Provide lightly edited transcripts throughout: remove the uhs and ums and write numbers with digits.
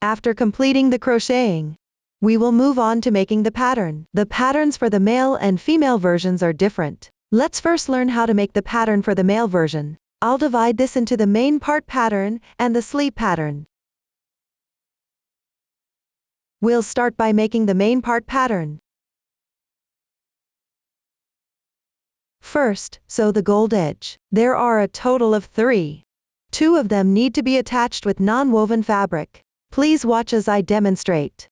After completing the crocheting, we will move on to making the pattern. The patterns for the male and female versions are different. Let's first learn how to make the pattern for the male version. I'll divide this into the main part pattern and the sleeve pattern. We'll start by making the main part pattern. First, sew the gold edge. There are a total of 3. 2 of them need to be attached with non-woven fabric. Please watch as I demonstrate.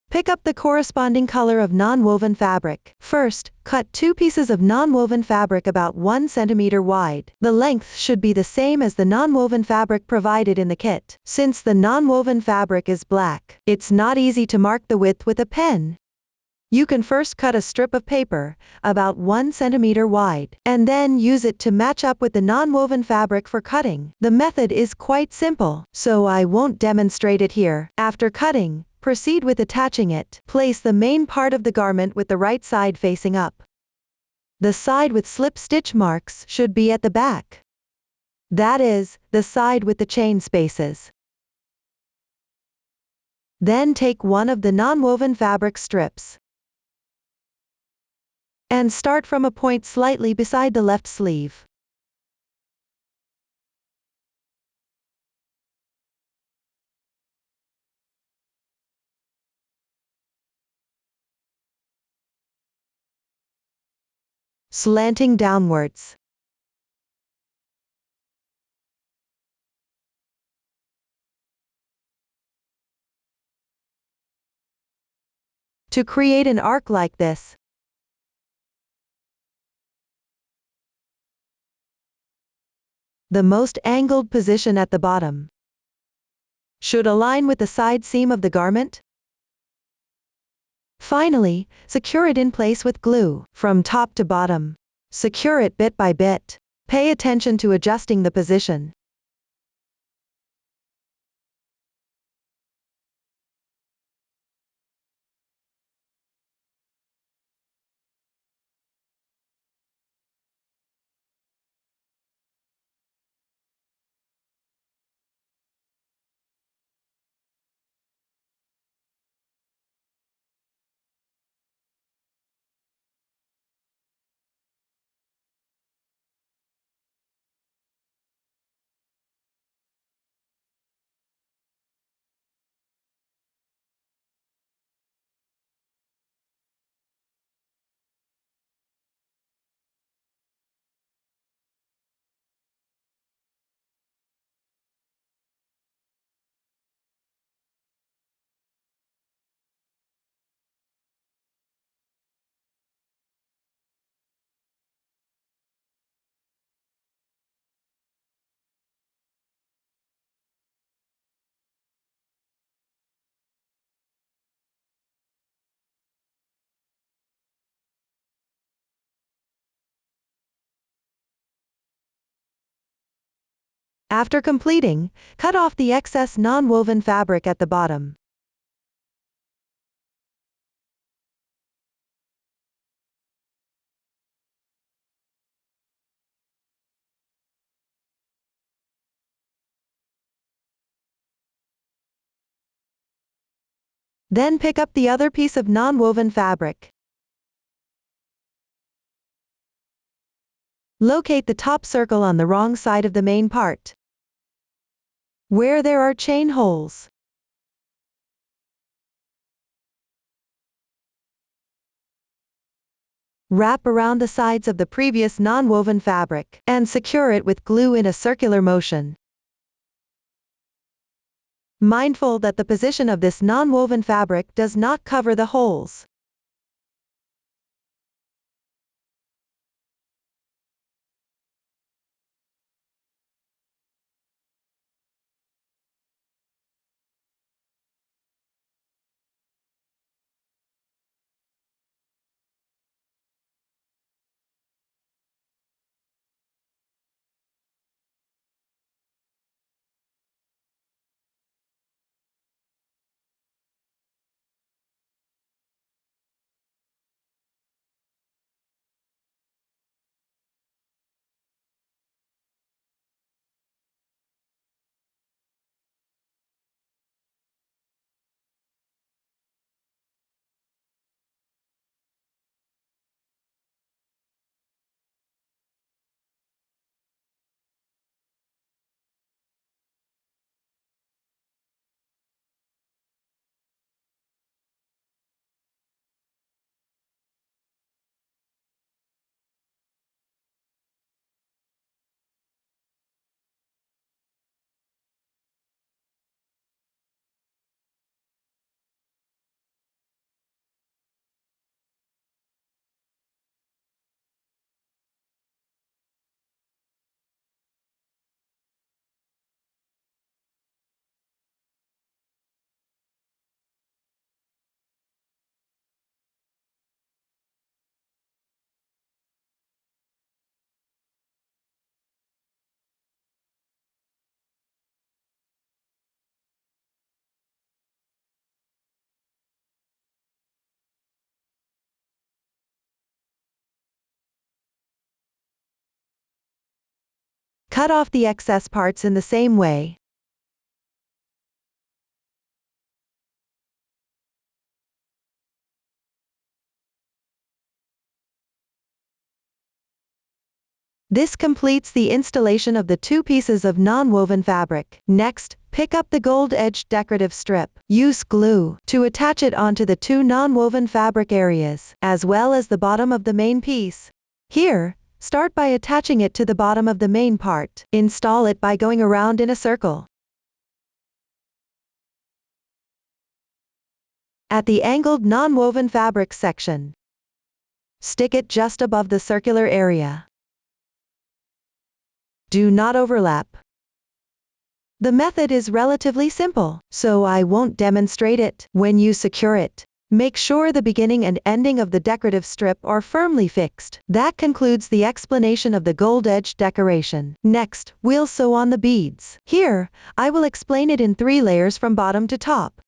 Pick up the corresponding color of non-woven fabric. First, cut 2 pieces of non-woven fabric about 1 centimeter wide. The length should be the same as the non-woven fabric provided in the kit. Since the non-woven fabric is black, it's not easy to mark the width with a pen. You can first cut a strip of paper, about 1 centimeter wide, and then use it to match up with the non-woven fabric for cutting. The method is quite simple, so I won't demonstrate it here. After cutting, proceed with attaching it. Place the main part of the garment with the right side facing up. The side with slip stitch marks should be at the back. That is, the side with the chain spaces. Then take one of the non-woven fabric strips and start from a point slightly beside the left sleeve. Slanting downwards. To create an arc like this, the most angled position at the bottom should align with the side seam of the garment. Finally, secure it in place with glue, from top to bottom. Secure it bit by bit. Pay attention to adjusting the position. After completing, cut off the excess non-woven fabric at the bottom. Then pick up the other piece of non-woven fabric. Locate the top circle on the wrong side of the main part, where there are chain holes. Wrap around the sides of the previous non-woven fabric, and secure it with glue in a circular motion. Mindful that the position of this non-woven fabric does not cover the holes. Cut off the excess parts in the same way. This completes the installation of the two pieces of non-woven fabric. Next, pick up the gold-edged decorative strip. Use glue to attach it onto the two non-woven fabric areas, as well as the bottom of the main piece. Here, start by attaching it to the bottom of the main part. Install it by going around in a circle. At the angled non-woven fabric section, stick it just above the circular area. Do not overlap. The method is relatively simple, so I won't demonstrate it. When you secure it, make sure the beginning and ending of the decorative strip are firmly fixed. That concludes the explanation of the gold-edged decoration. Next, we'll sew on the beads. Here, I will explain it in 3 layers from bottom to top.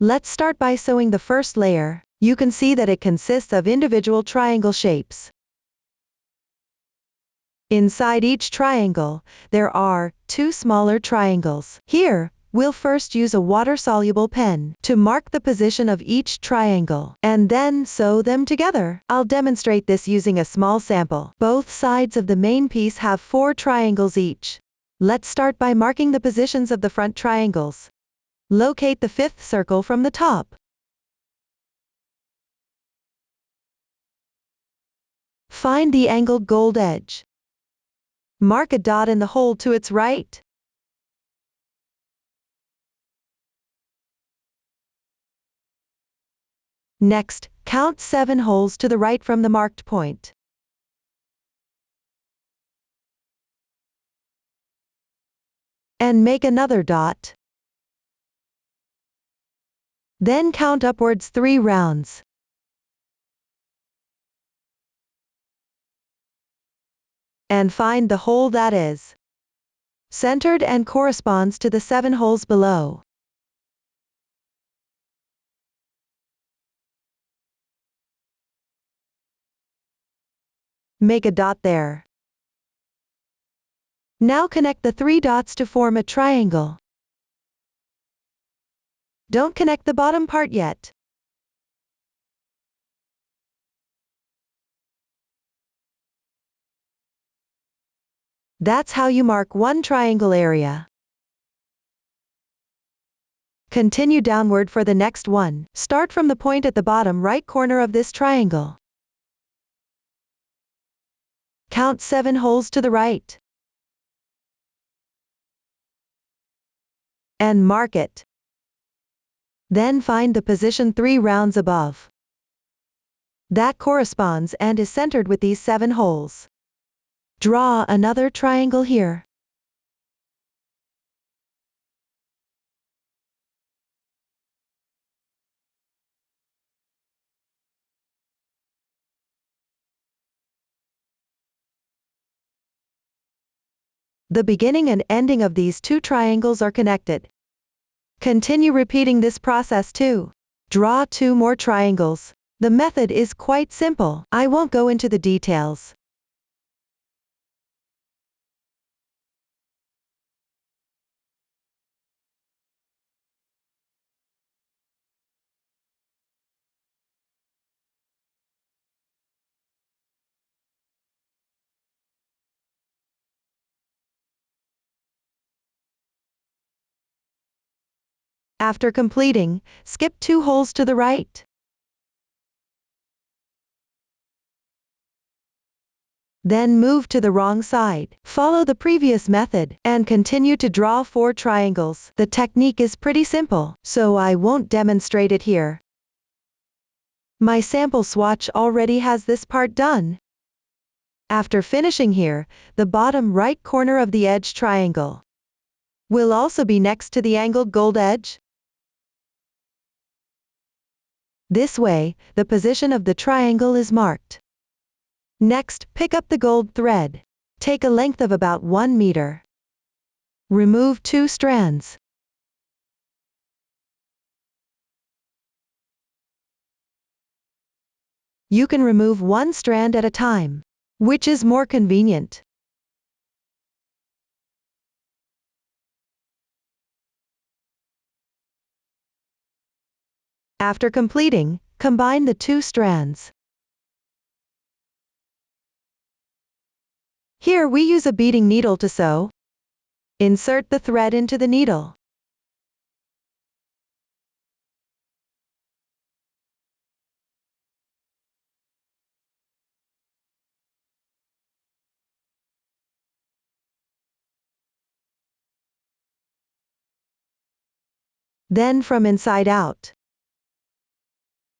Let's start by sewing the first layer. You can see that it consists of individual triangle shapes. Inside each triangle, there are 2 smaller triangles. Here, we'll first use a water-soluble pen to mark the position of each triangle, and then sew them together. I'll demonstrate this using a small sample. Both sides of the main piece have 4 triangles each. Let's start by marking the positions of the front triangles. Locate the 5th circle from the top. Find the angled gold edge. Mark a dot in the hole to its right. Next, count 7 holes to the right from the marked point. And make another dot. Then count upwards 3 rounds. And find the hole that is centered and corresponds to the 7 holes below. Make a dot there. Now connect the 3 dots to form a triangle. Don't connect the bottom part yet. That's how you mark one triangle area. Continue downward for the next one. Start from the point at the bottom right corner of this triangle. Count 7 holes to the right. And mark it. Then find the position 3 rounds above. That corresponds and is centered with these 7 holes. Draw another triangle here. The beginning and ending of these 2 triangles are connected. Continue repeating this process too. Draw 2 more triangles. The method is quite simple. I won't go into the details. After completing, skip 2 holes to the right. Then move to the wrong side. Follow the previous method, and continue to draw 4 triangles. The technique is pretty simple, so I won't demonstrate it here. My sample swatch already has this part done. After finishing here, the bottom right corner of the edge triangle will also be next to the angled gold edge. This way, the position of the triangle is marked. Next, pick up the gold thread. Take a length of about 1 meter. Remove 2 strands. You can remove 1 strand at a time. Which is more convenient? After completing, combine the two strands. Here we use a beading needle to sew. Insert the thread into the needle. Then from inside out.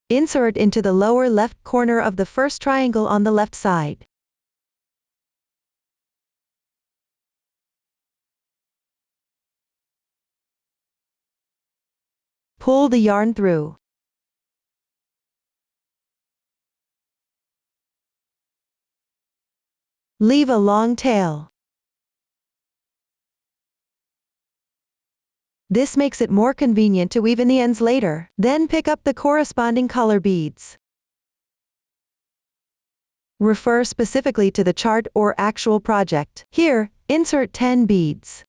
Insert into the lower left corner of the first triangle on the left side. Pull the yarn through. Leave a long tail. This makes it more convenient to weave in the ends later. Then pick up the corresponding color beads. Refer specifically to the chart or actual project. Here, insert 10 beads.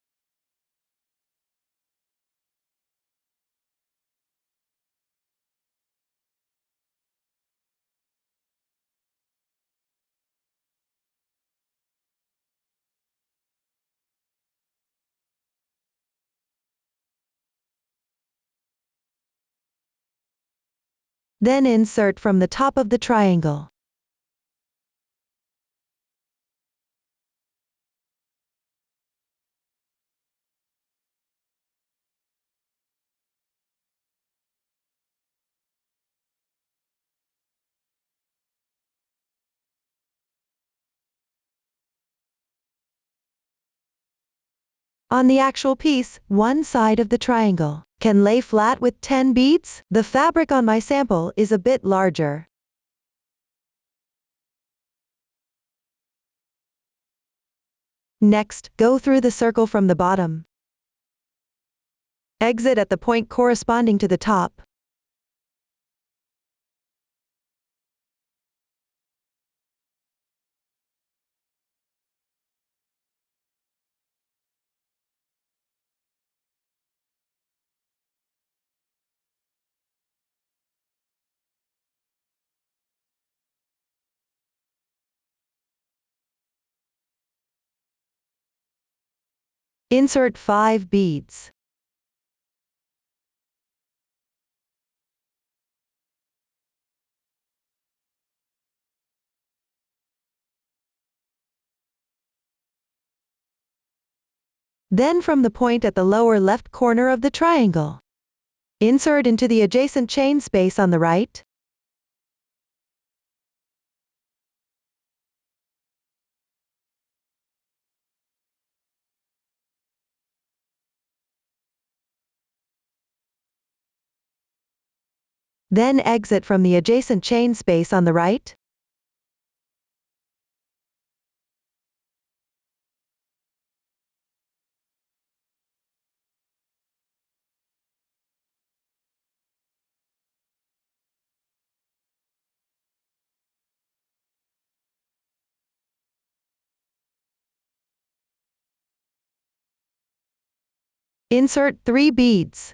Then insert from the top of the triangle. On the actual piece, one side of the triangle can lay flat with 10 beads. The fabric on my sample is a bit larger. Next, go through the circle from the bottom. Exit at the point corresponding to the top. Insert 5 beads. Then from the point at the lower left corner of the triangle, insert into the adjacent chain space on the right. Then exit from the adjacent chain space on the right. Insert 3 beads.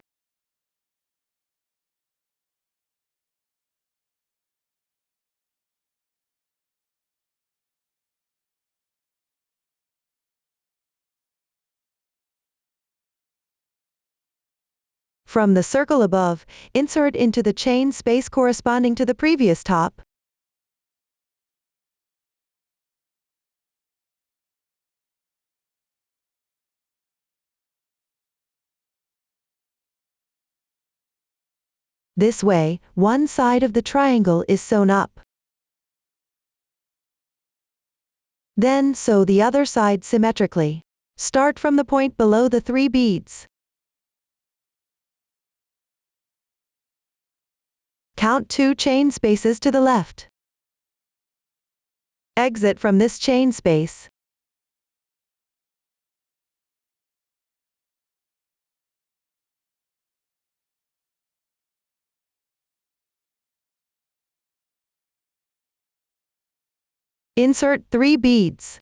From the circle above, insert into the chain space corresponding to the previous top. This way, one side of the triangle is sewn up. Then sew the other side symmetrically. Start from the point below the 3 beads. Count 2 chain spaces to the left. Exit from this chain space. Insert 3 beads.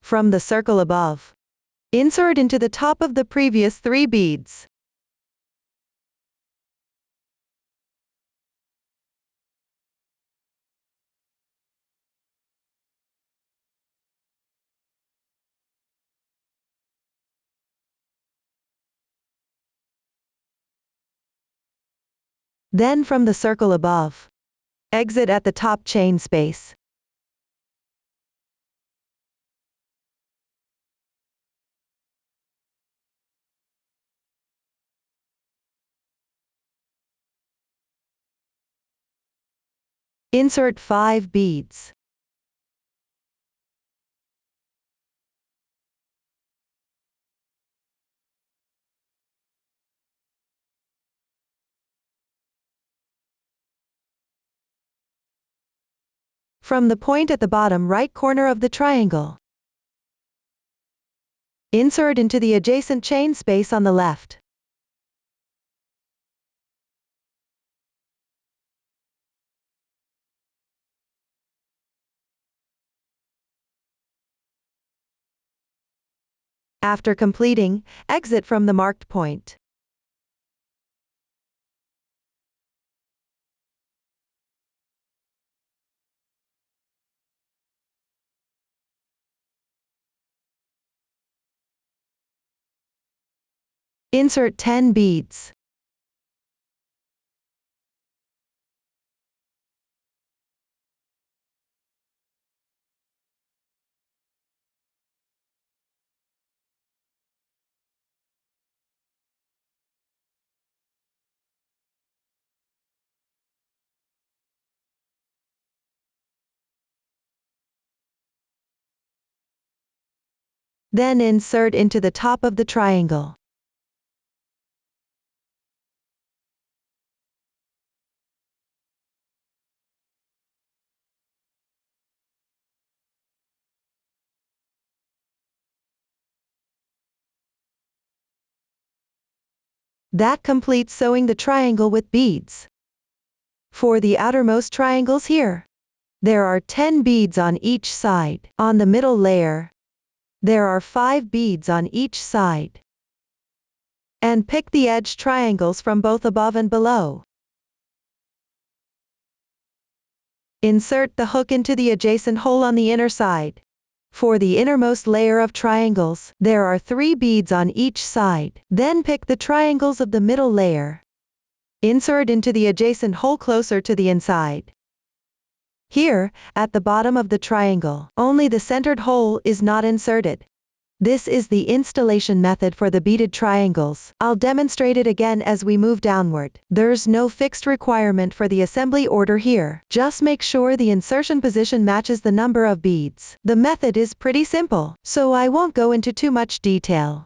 From the circle above, insert into the top of the previous 3 beads. Then from the circle above, exit at the top chain space. Insert 5 beads. From the point at the bottom right corner of the triangle, insert into the adjacent chain space on the left. After completing, exit from the marked point. Insert 10 beads. Then insert into the top of the triangle. That completes sewing the triangle with beads. For the outermost triangles here, there are 10 beads on each side. On the middle layer, there are 5 beads on each side. And pick the edge triangles from both above and below. Insert the hook into the adjacent hole on the inner side. For the innermost layer of triangles, there are 3 beads on each side. Then pick the triangles of the middle layer. Insert into the adjacent hole closer to the inside. Here, at the bottom of the triangle, only the centered hole is not inserted. This is the installation method for the beaded triangles. I'll demonstrate it again as we move downward. There's no fixed requirement for the assembly order here. Just make sure the insertion position matches the number of beads. The method is pretty simple, so I won't go into too much detail.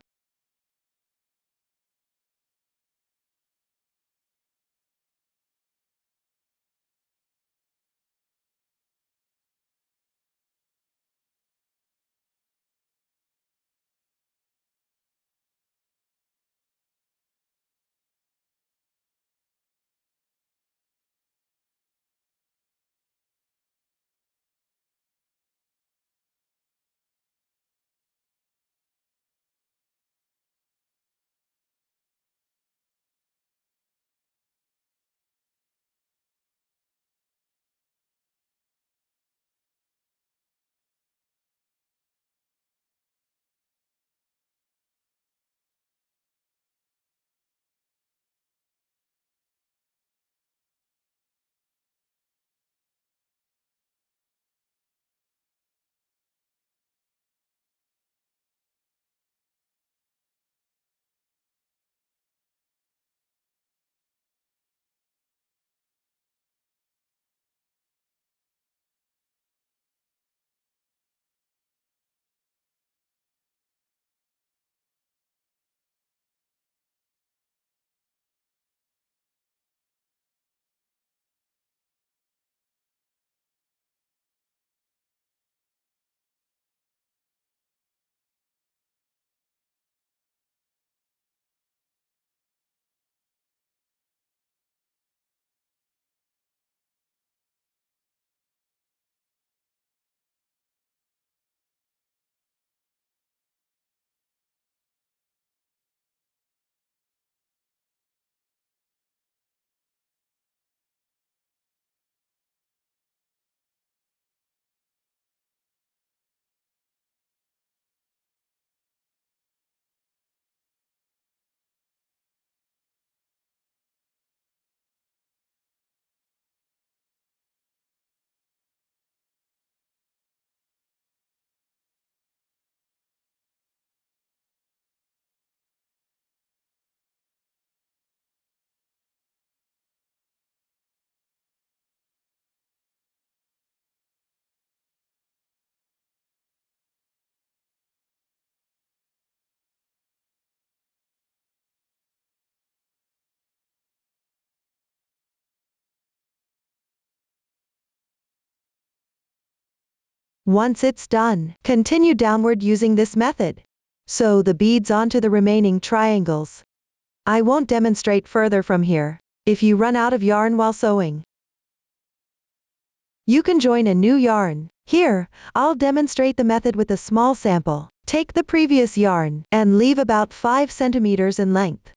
Once it's done, continue downward using this method. Sew the beads onto the remaining triangles. I won't demonstrate further from here. If you run out of yarn while sewing, you can join a new yarn. Here, I'll demonstrate the method with a small sample. Take the previous yarn and leave about 5 centimeters in length.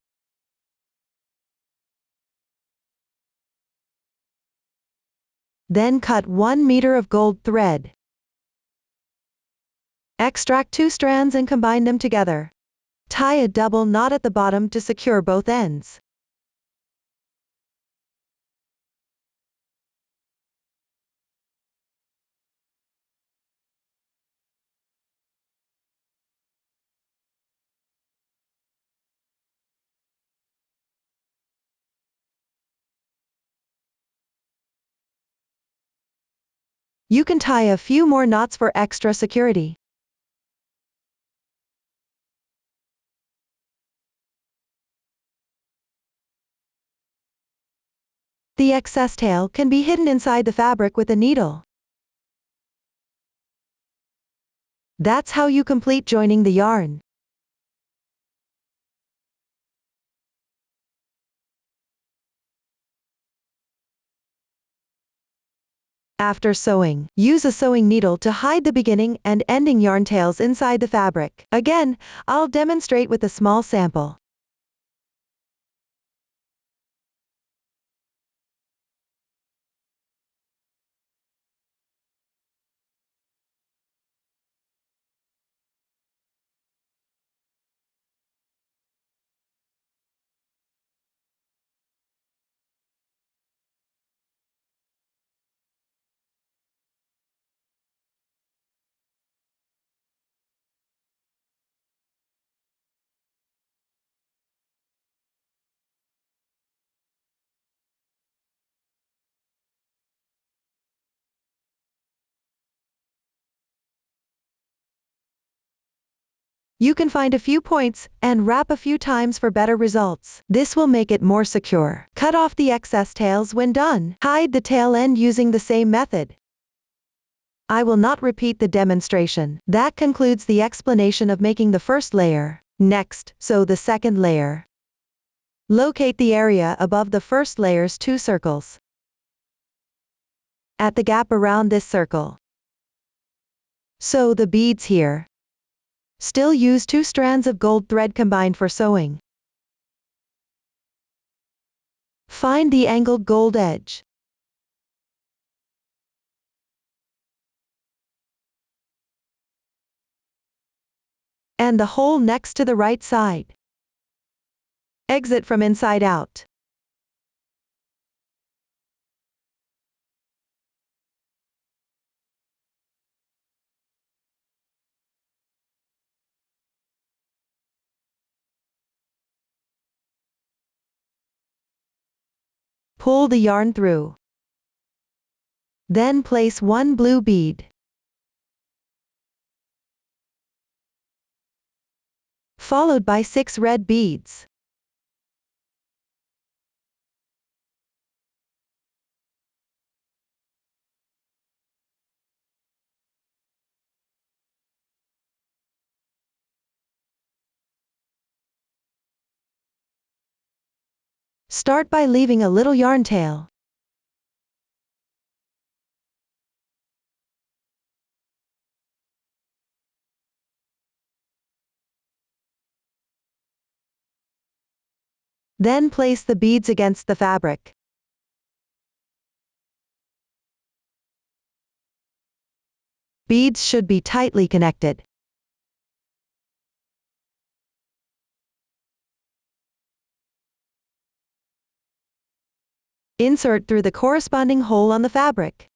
Then cut 1 meter of gold thread. Extract 2 strands and combine them together. Tie a double knot at the bottom to secure both ends. You can tie a few more knots for extra security. The excess tail can be hidden inside the fabric with a needle. That's how you complete joining the yarn. After sewing, use a sewing needle to hide the beginning and ending yarn tails inside the fabric. Again, I'll demonstrate with a small sample. You can find a few points and wrap a few times for better results. This will make it more secure. Cut off the excess tails when done. Hide the tail end using the same method. I will not repeat the demonstration. That concludes the explanation of making the first layer. Next, sew the second layer. Locate the area above the first layer's 2 circles. At the gap around this circle, sew the beads here. Still use 2 strands of gold thread combined for sewing. Find the angled gold edge. And the hole next to the right side. Exit from inside out. Pull the yarn through. Then place 1 blue bead. Followed by 6 red beads. Start by leaving a little yarn tail. Then place the beads against the fabric. Beads should be tightly connected. Insert through the corresponding hole on the fabric.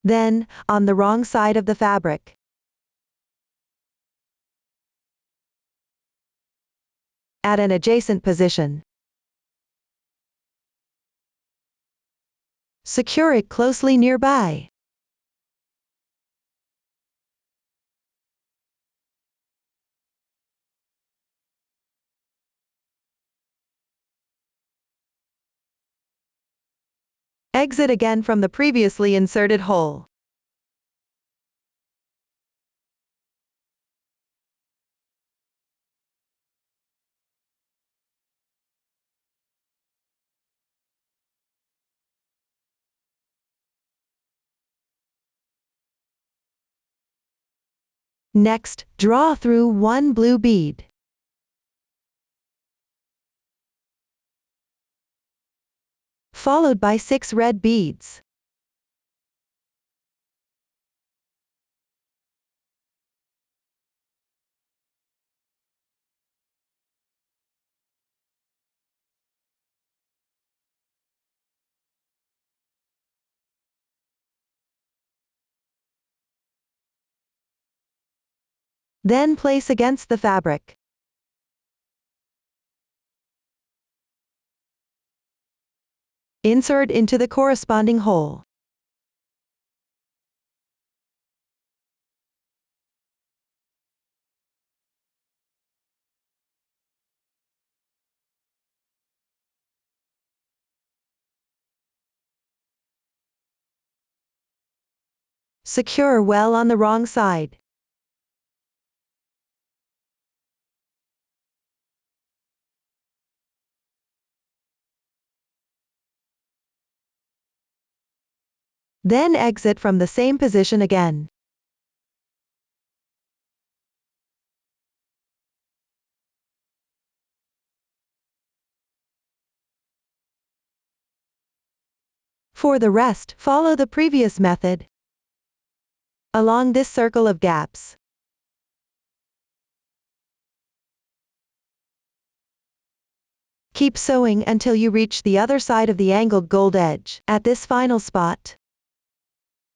Then, on the wrong side of the fabric, at an adjacent position, secure it closely nearby. Exit again from the previously inserted hole. Next, draw through one blue bead. Followed by 6 red beads. Then place against the fabric. Insert into the corresponding hole. Secure well on the wrong side. Then exit from the same position again. For the rest, follow the previous method. Along this circle of gaps. Keep sewing until you reach the other side of the angled gold edge. At this final spot,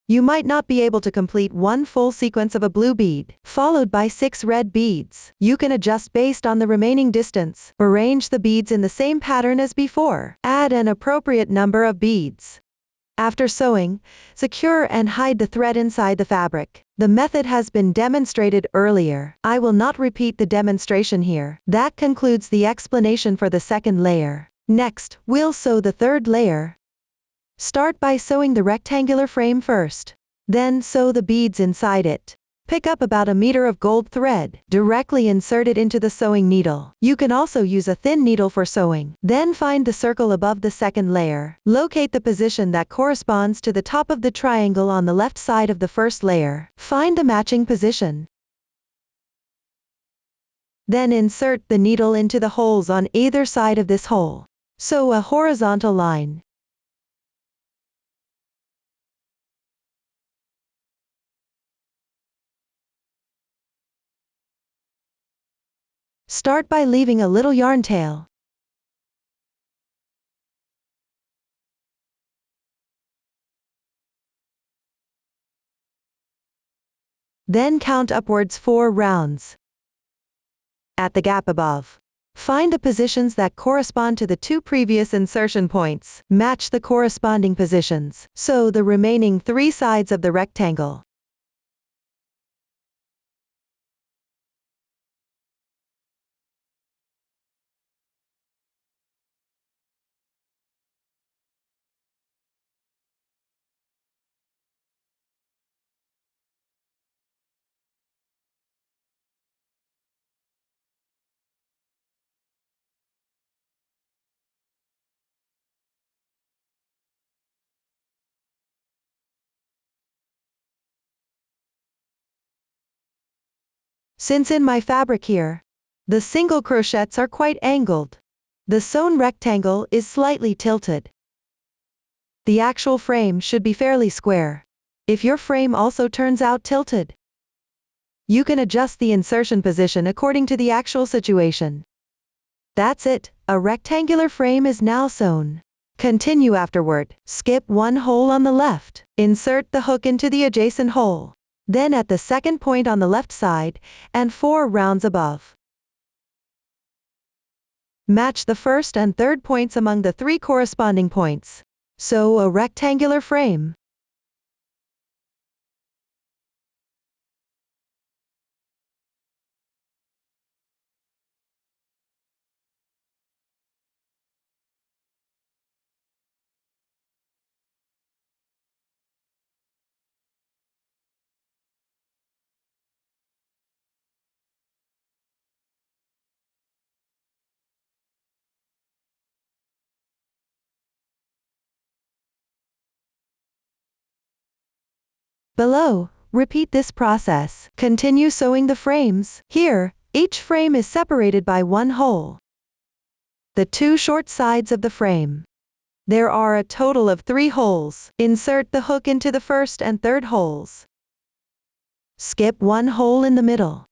you might not be able to complete one full sequence of a blue bead, followed by 6 red beads. You can adjust based on the remaining distance. Arrange the beads in the same pattern as before. Add an appropriate number of beads. After sewing, secure and hide the thread inside the fabric. The method has been demonstrated earlier. I will not repeat the demonstration here. That concludes the explanation for the second layer. Next, we'll sew the third layer. Start by sewing the rectangular frame first. Then sew the beads inside it. Pick up about 1 meter of gold thread. Directly insert it into the sewing needle. You can also use a thin needle for sewing. Then find the circle above the second layer. Locate the position that corresponds to the top of the triangle on the left side of the first layer. Find the matching position. Then insert the needle into the holes on either side of this hole. Sew a horizontal line. Start by leaving a little yarn tail. Then count upwards 4 rounds. At the gap above, find the positions that correspond to the 2 previous insertion points. Match the corresponding positions. Sew the remaining 3 sides of the rectangle. Since in my fabric here, the single crochets are quite angled, the sewn rectangle is slightly tilted. The actual frame should be fairly square. If your frame also turns out tilted, you can adjust the insertion position according to the actual situation. That's it, a rectangular frame is now sewn. Continue afterward. Skip one hole on the left. Insert the hook into the adjacent hole. Then at the second point on the left side, and 4 rounds above. Match the first and third points among the 3 corresponding points. Sew a rectangular frame. Below, repeat this process. Continue sewing the frames. Here, each frame is separated by one hole. The two short sides of the frame. There are a total of 3 holes. Insert the hook into the first and third holes. Skip one hole in the middle.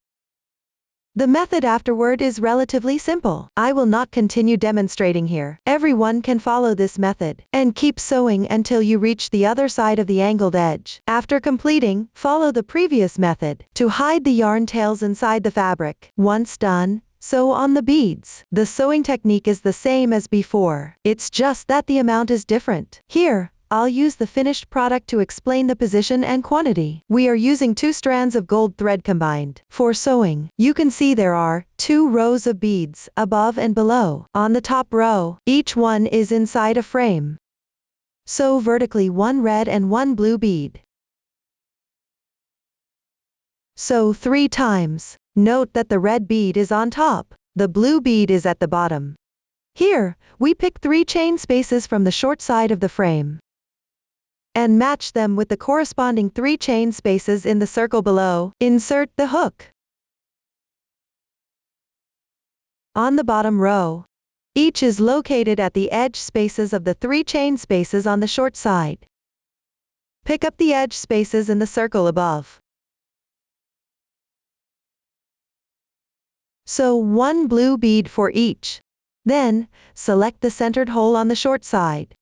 The method afterward is relatively simple. I will not continue demonstrating here. Everyone can follow this method, and keep sewing until you reach the other side of the angled edge. After completing, follow the previous method to hide the yarn tails inside the fabric. Once done, sew on the beads. The sewing technique is the same as before. It's just that the amount is different. Here, I'll use the finished product to explain the position and quantity. We are using 2 strands of gold thread combined. For sewing, you can see there are 2 rows of beads, above and below. On the top row, each one is inside a frame. Sew vertically 1 red and 1 blue bead. Sew 3 times. Note that the red bead is on top. The blue bead is at the bottom. Here, we pick 3 chain spaces from the short side of the frame and match them with the corresponding 3 chain spaces in the circle below. Insert the hook on the bottom row. Each is located at the edge spaces of the 3 chain spaces on the short side. Pick up the edge spaces in the circle above. Sew 1 blue bead for each. Then, select the centered hole on the short side.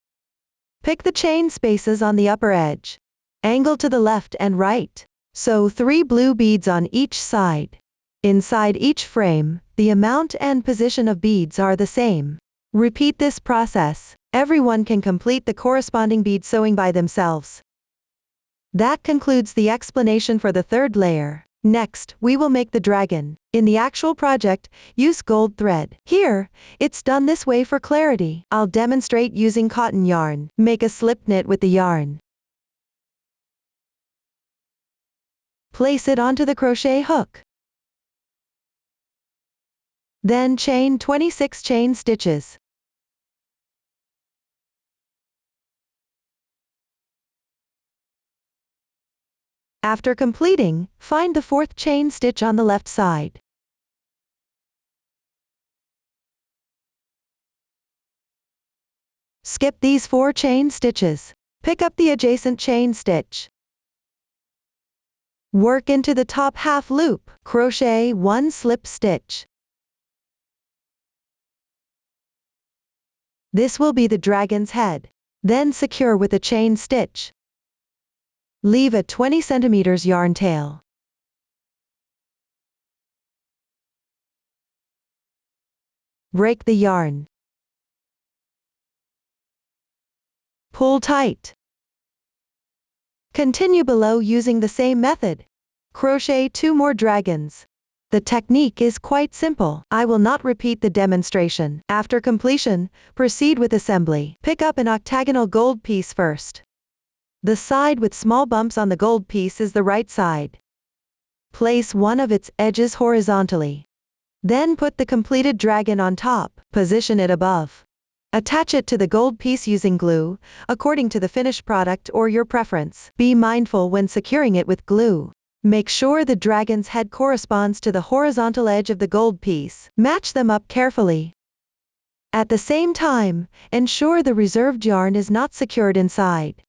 Pick the chain spaces on the upper edge. Angle to the left and right. Sew 3 blue beads on each side. Inside each frame, the amount and position of beads are the same. Repeat this process. Everyone can complete the corresponding bead sewing by themselves. That concludes the explanation for the 3rd layer. Next, we will make the dragon. In the actual project, use gold thread. Here, it's done this way for clarity. I'll demonstrate using cotton yarn. Make a slip knit with the yarn. Place it onto the crochet hook. Then chain 26 chain stitches. After completing, find the 4th chain stitch on the left side. Skip these 4 chain stitches. Pick up the adjacent chain stitch. Work into the top half loop. Crochet 1 slip stitch. This will be the dragon's head. Then secure with a chain stitch. Leave a 20 cm yarn tail. Break the yarn. Pull tight. Continue below using the same method. Crochet 2 more dragons. The technique is quite simple. I will not repeat the demonstration. After completion, proceed with assembly. Pick up an octagonal gold piece first. The side with small bumps on the gold piece is the right side. Place one of its edges horizontally. Then put the completed dragon on top. Position it above. Attach it to the gold piece using glue, according to the finished product or your preference. Be mindful when securing it with glue. Make sure the dragon's head corresponds to the horizontal edge of the gold piece. Match them up carefully. At the same time, ensure the reserved yarn is not secured inside.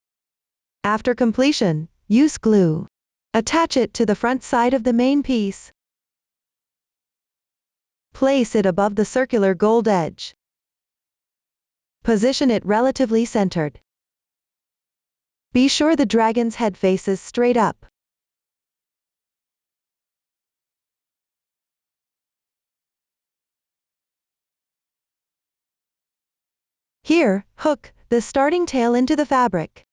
After completion, use glue. Attach it to the front side of the main piece. Place it above the circular gold edge. Position it relatively centered. Be sure the dragon's head faces straight up. Here, hook the starting tail into the fabric.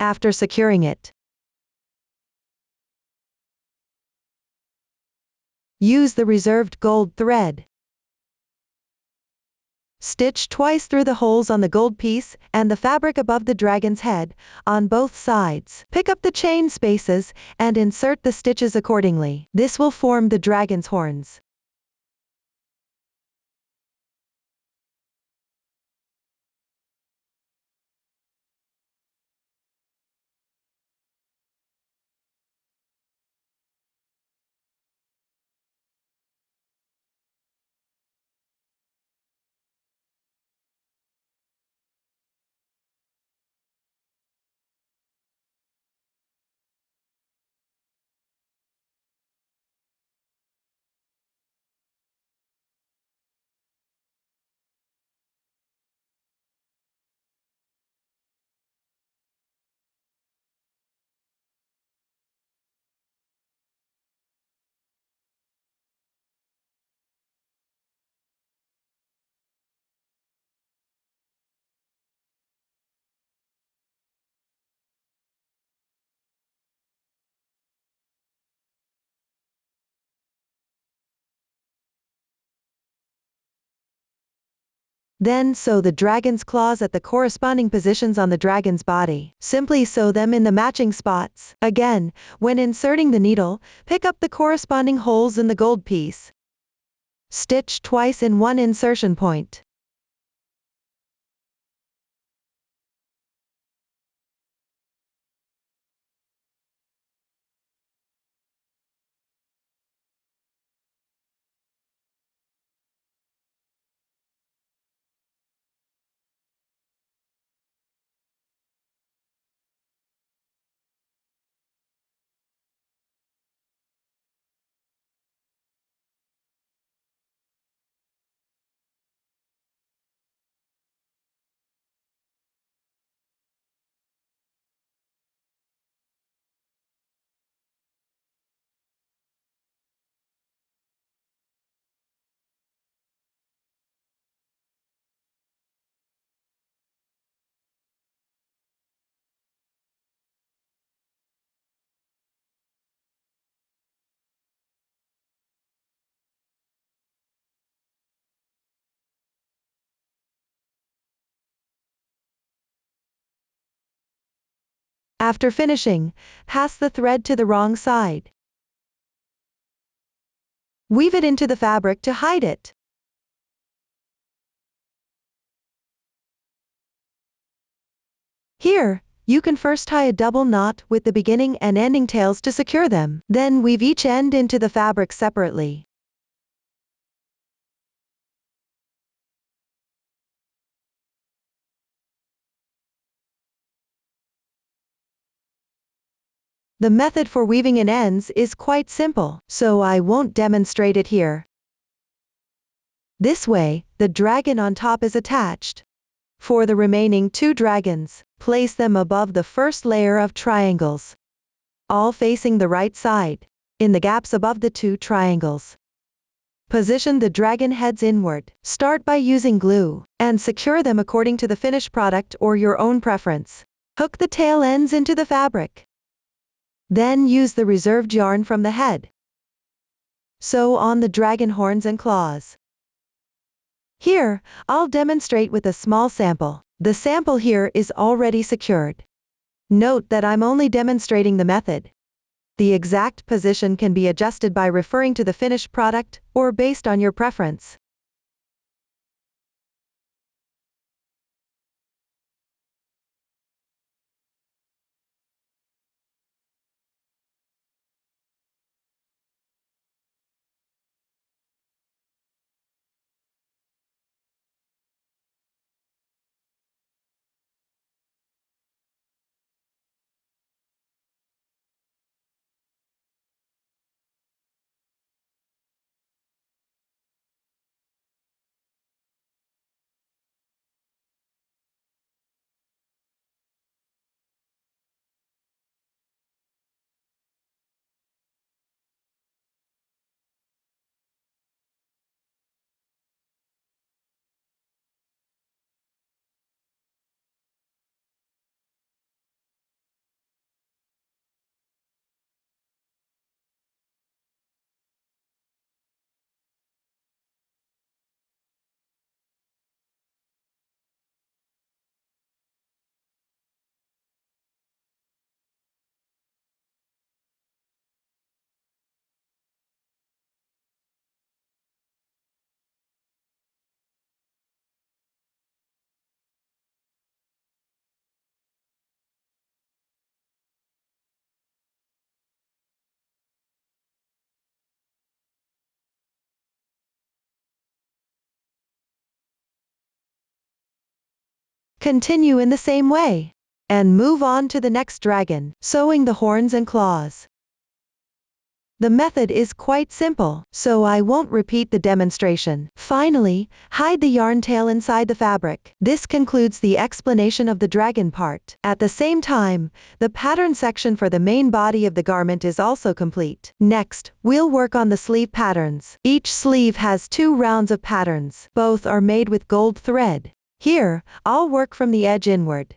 After securing it, use the reserved gold thread. Stitch twice through the holes on the gold piece and the fabric above the dragon's head, on both sides. Pick up the chain spaces and insert the stitches accordingly. This will form the dragon's horns. Then sew the dragon's claws at the corresponding positions on the dragon's body. Simply sew them in the matching spots. Again, when inserting the needle, pick up the corresponding holes in the gold piece. Stitch twice in one insertion point. After finishing, pass the thread to the wrong side. Weave it into the fabric to hide it. Here, you can first tie a double knot with the beginning and ending tails to secure them. Then weave each end into the fabric separately. The method for weaving in ends is quite simple, so I won't demonstrate it here. This way, the dragon on top is attached. For the remaining two dragons, place them above the first layer of triangles, all facing the right side, in the gaps above the two triangles. Position the dragon heads inward. Start by using glue, and secure them according to the finished product or your own preference. Hook the tail ends into the fabric. Then use the reserved yarn from the head. Sew on the dragon horns and claws. Here, I'll demonstrate with a small sample. The sample here is already secured. Note that I'm only demonstrating the method. The exact position can be adjusted by referring to the finished product or based on your preference. Continue in the same way. And move on to the next dragon, sewing the horns and claws. The method is quite simple, so I won't repeat the demonstration. Finally, hide the yarn tail inside the fabric. This concludes the explanation of the dragon part. At the same time, the pattern section for the main body of the garment is also complete. Next, we'll work on the sleeve patterns. Each sleeve has 2 rounds of patterns. Both are made with gold thread. Here, I'll work from the edge inward.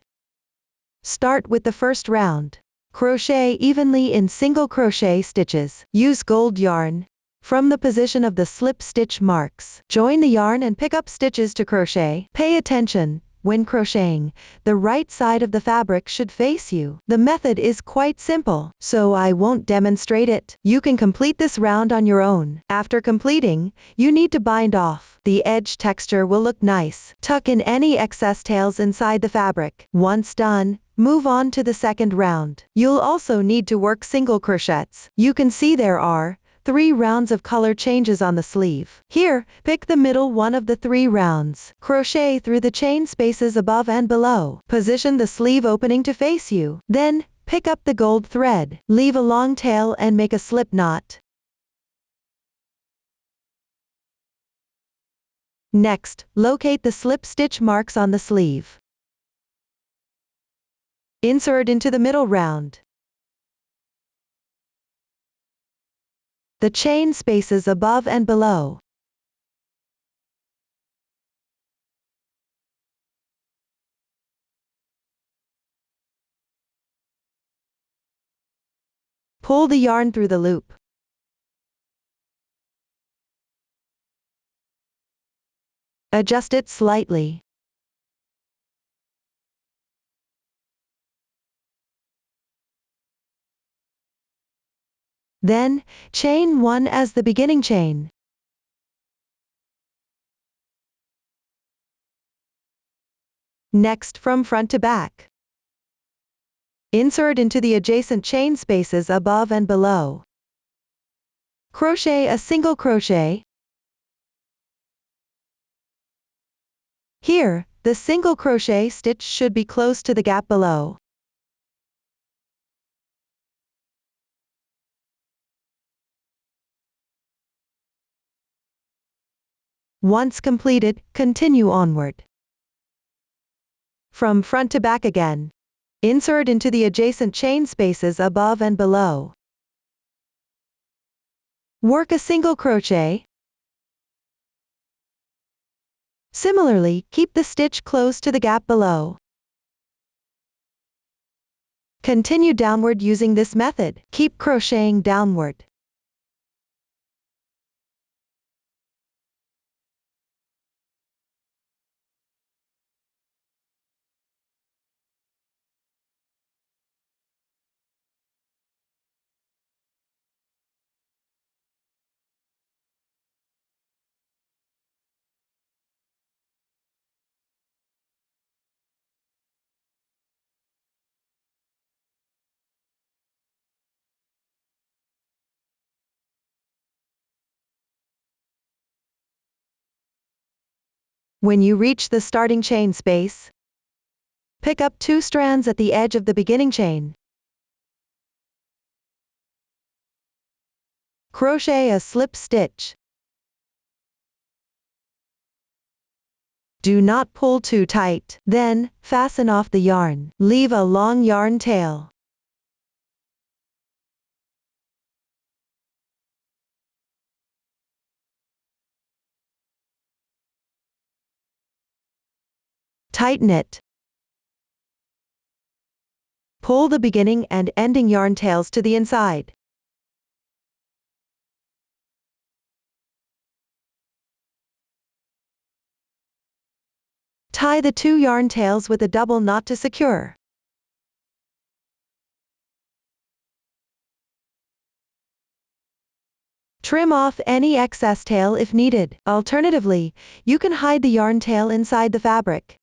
Start with the first round. Crochet evenly in single crochet stitches. Use gold yarn. From the position of the slip stitch marks, join the yarn and pick up stitches to crochet. Pay attention, when crocheting, the right side of the fabric should face you. The method is quite simple, so I won't demonstrate it. You can complete this round on your own. After completing, you need to bind off. The edge texture will look nice. Tuck in any excess tails inside the fabric. Once done, move on to the second round. You'll also need to work single crochets. You can see there are 3 rounds of color changes on the sleeve. Here, pick the middle one of the 3 rounds. Crochet through the chain spaces above and below. Position the sleeve opening to face you. Then, pick up the gold thread. Leave a long tail and make a slip knot. Next, locate the slip stitch marks on the sleeve. Insert into the middle round. The chain spaces above and below. Pull the yarn through the loop. Adjust it slightly. Then, chain 1 as the beginning chain. Next, from front to back. Insert into the adjacent chain spaces above and below. Crochet a single crochet. Here, the single crochet stitch should be close to the gap below. Once completed, continue onward. From front to back again. Insert into the adjacent chain spaces above and below. Work a single crochet. Similarly, keep the stitch close to the gap below. Continue downward using this method. Keep crocheting downward. When you reach the starting chain space, pick up 2 strands at the edge of the beginning chain. Crochet a slip stitch. Do not pull too tight. Then, fasten off the yarn. Leave a long yarn tail. Tighten it. Pull the beginning and ending yarn tails to the inside. Tie the 2 yarn tails with a double knot to secure. Trim off any excess tail if needed. Alternatively, you can hide the yarn tail inside the fabric.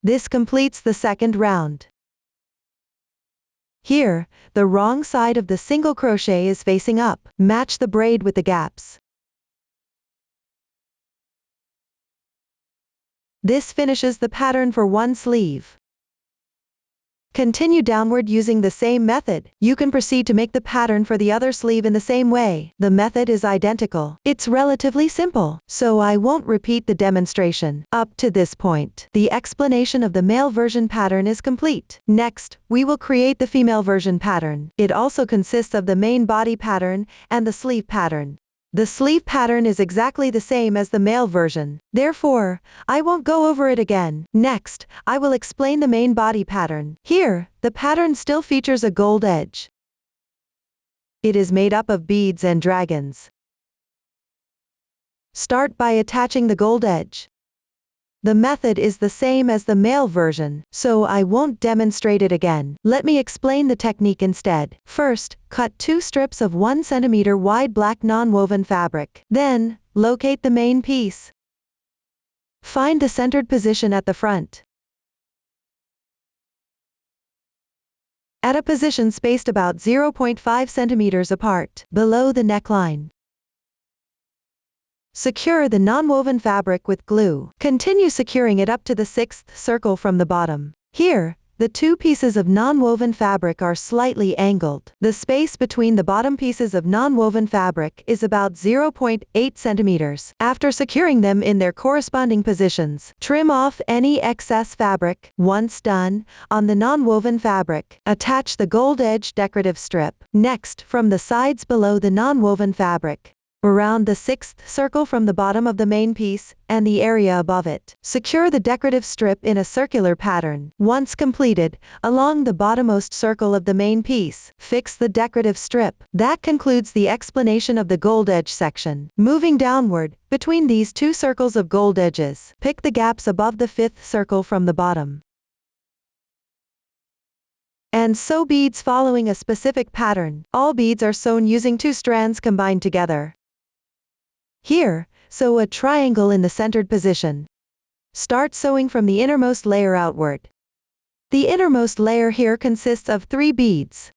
This completes the second round. Here, the wrong side of the single crochet is facing up. Match the braid with the gaps. This finishes the pattern for one sleeve. Continue downward using the same method. You can proceed to make the pattern for the other sleeve in the same way. The method is identical. It's relatively simple, so I won't repeat the demonstration. Up to this point, the explanation of the male version pattern is complete. Next, we will create the female version pattern. It also consists of the main body pattern and the sleeve pattern. The sleeve pattern is exactly the same as the male version, therefore, I won't go over it again. Next, I will explain the main body pattern. Here, the pattern still features a gold edge. It is made up of beads and dragons. Start by attaching the gold edge. The method is the same as the male version, so I won't demonstrate it again. Let me explain the technique instead. First, cut 2 strips of 1 cm wide black non-woven fabric. Then, locate the main piece. Find the centered position at the front. At a position spaced about 0.5 cm apart, below the neckline. Secure the non-woven fabric with glue. Continue securing it up to the 6th circle from the bottom. Here, the 2 pieces of non-woven fabric are slightly angled. The space between the bottom pieces of non-woven fabric is about 0.8 centimeters. After securing them in their corresponding positions, trim off any excess fabric. Once done, on the non-woven fabric, attach the gold edge decorative strip. Next, from the sides below the non-woven fabric, around the 6th circle from the bottom of the main piece, and the area above it, secure the decorative strip in a circular pattern. Once completed, along the bottommost circle of the main piece, fix the decorative strip. That concludes the explanation of the gold edge section. Moving downward, between these 2 circles of gold edges, pick the gaps above the 5th circle from the bottom. And sew beads following a specific pattern. All beads are sewn using 2 strands combined together. Here, sew a triangle in the centered position. Start sewing from the innermost layer outward. The innermost layer here consists of 3 beads.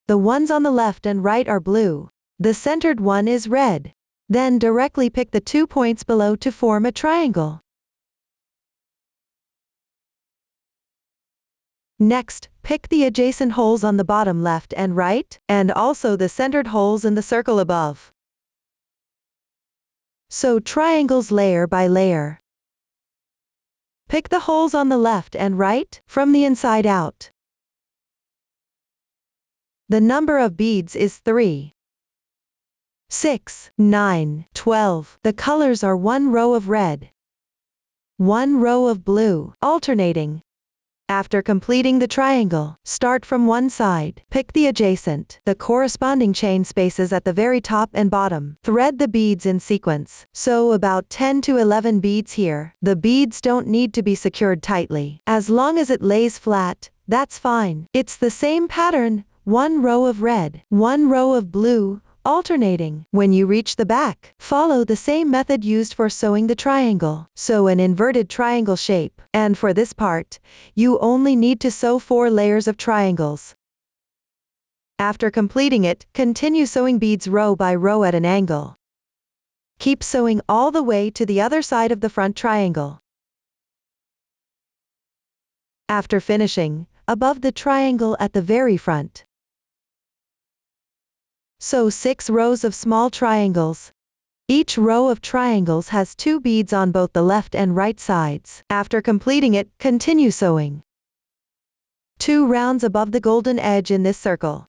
The ones on the left and right are blue. The centered one is red. Then directly pick the 2 points below to form a triangle. Next, pick the adjacent holes on the bottom left and right, and also the centered holes in the circle above. Sew triangles layer by layer. Pick the holes on the left and right, from the inside out. The number of beads is 3, 6, 9, 12. The colors are 1 row of red, 1 row of blue, alternating. After completing the triangle, start from one side, pick the adjacent, the corresponding chain spaces at the very top and bottom. Thread the beads in sequence. Sew about 10 to 11 beads here. The beads don't need to be secured tightly. As long as it lays flat, that's fine. It's the same pattern, 1 row of red, 1 row of blue, alternating. When you reach the back, follow the same method used for sewing the triangle. Sew an inverted triangle shape, and for this part, you only need to sew 4 layers of triangles. After completing it, continue sewing beads row by row at an angle. Keep sewing all the way to the other side of the front triangle. After finishing, above the triangle at the very front, sew 6 rows of small triangles. Each row of triangles has 2 beads on both the left and right sides. After completing it, continue sewing 2 rounds above the golden edge in this circle.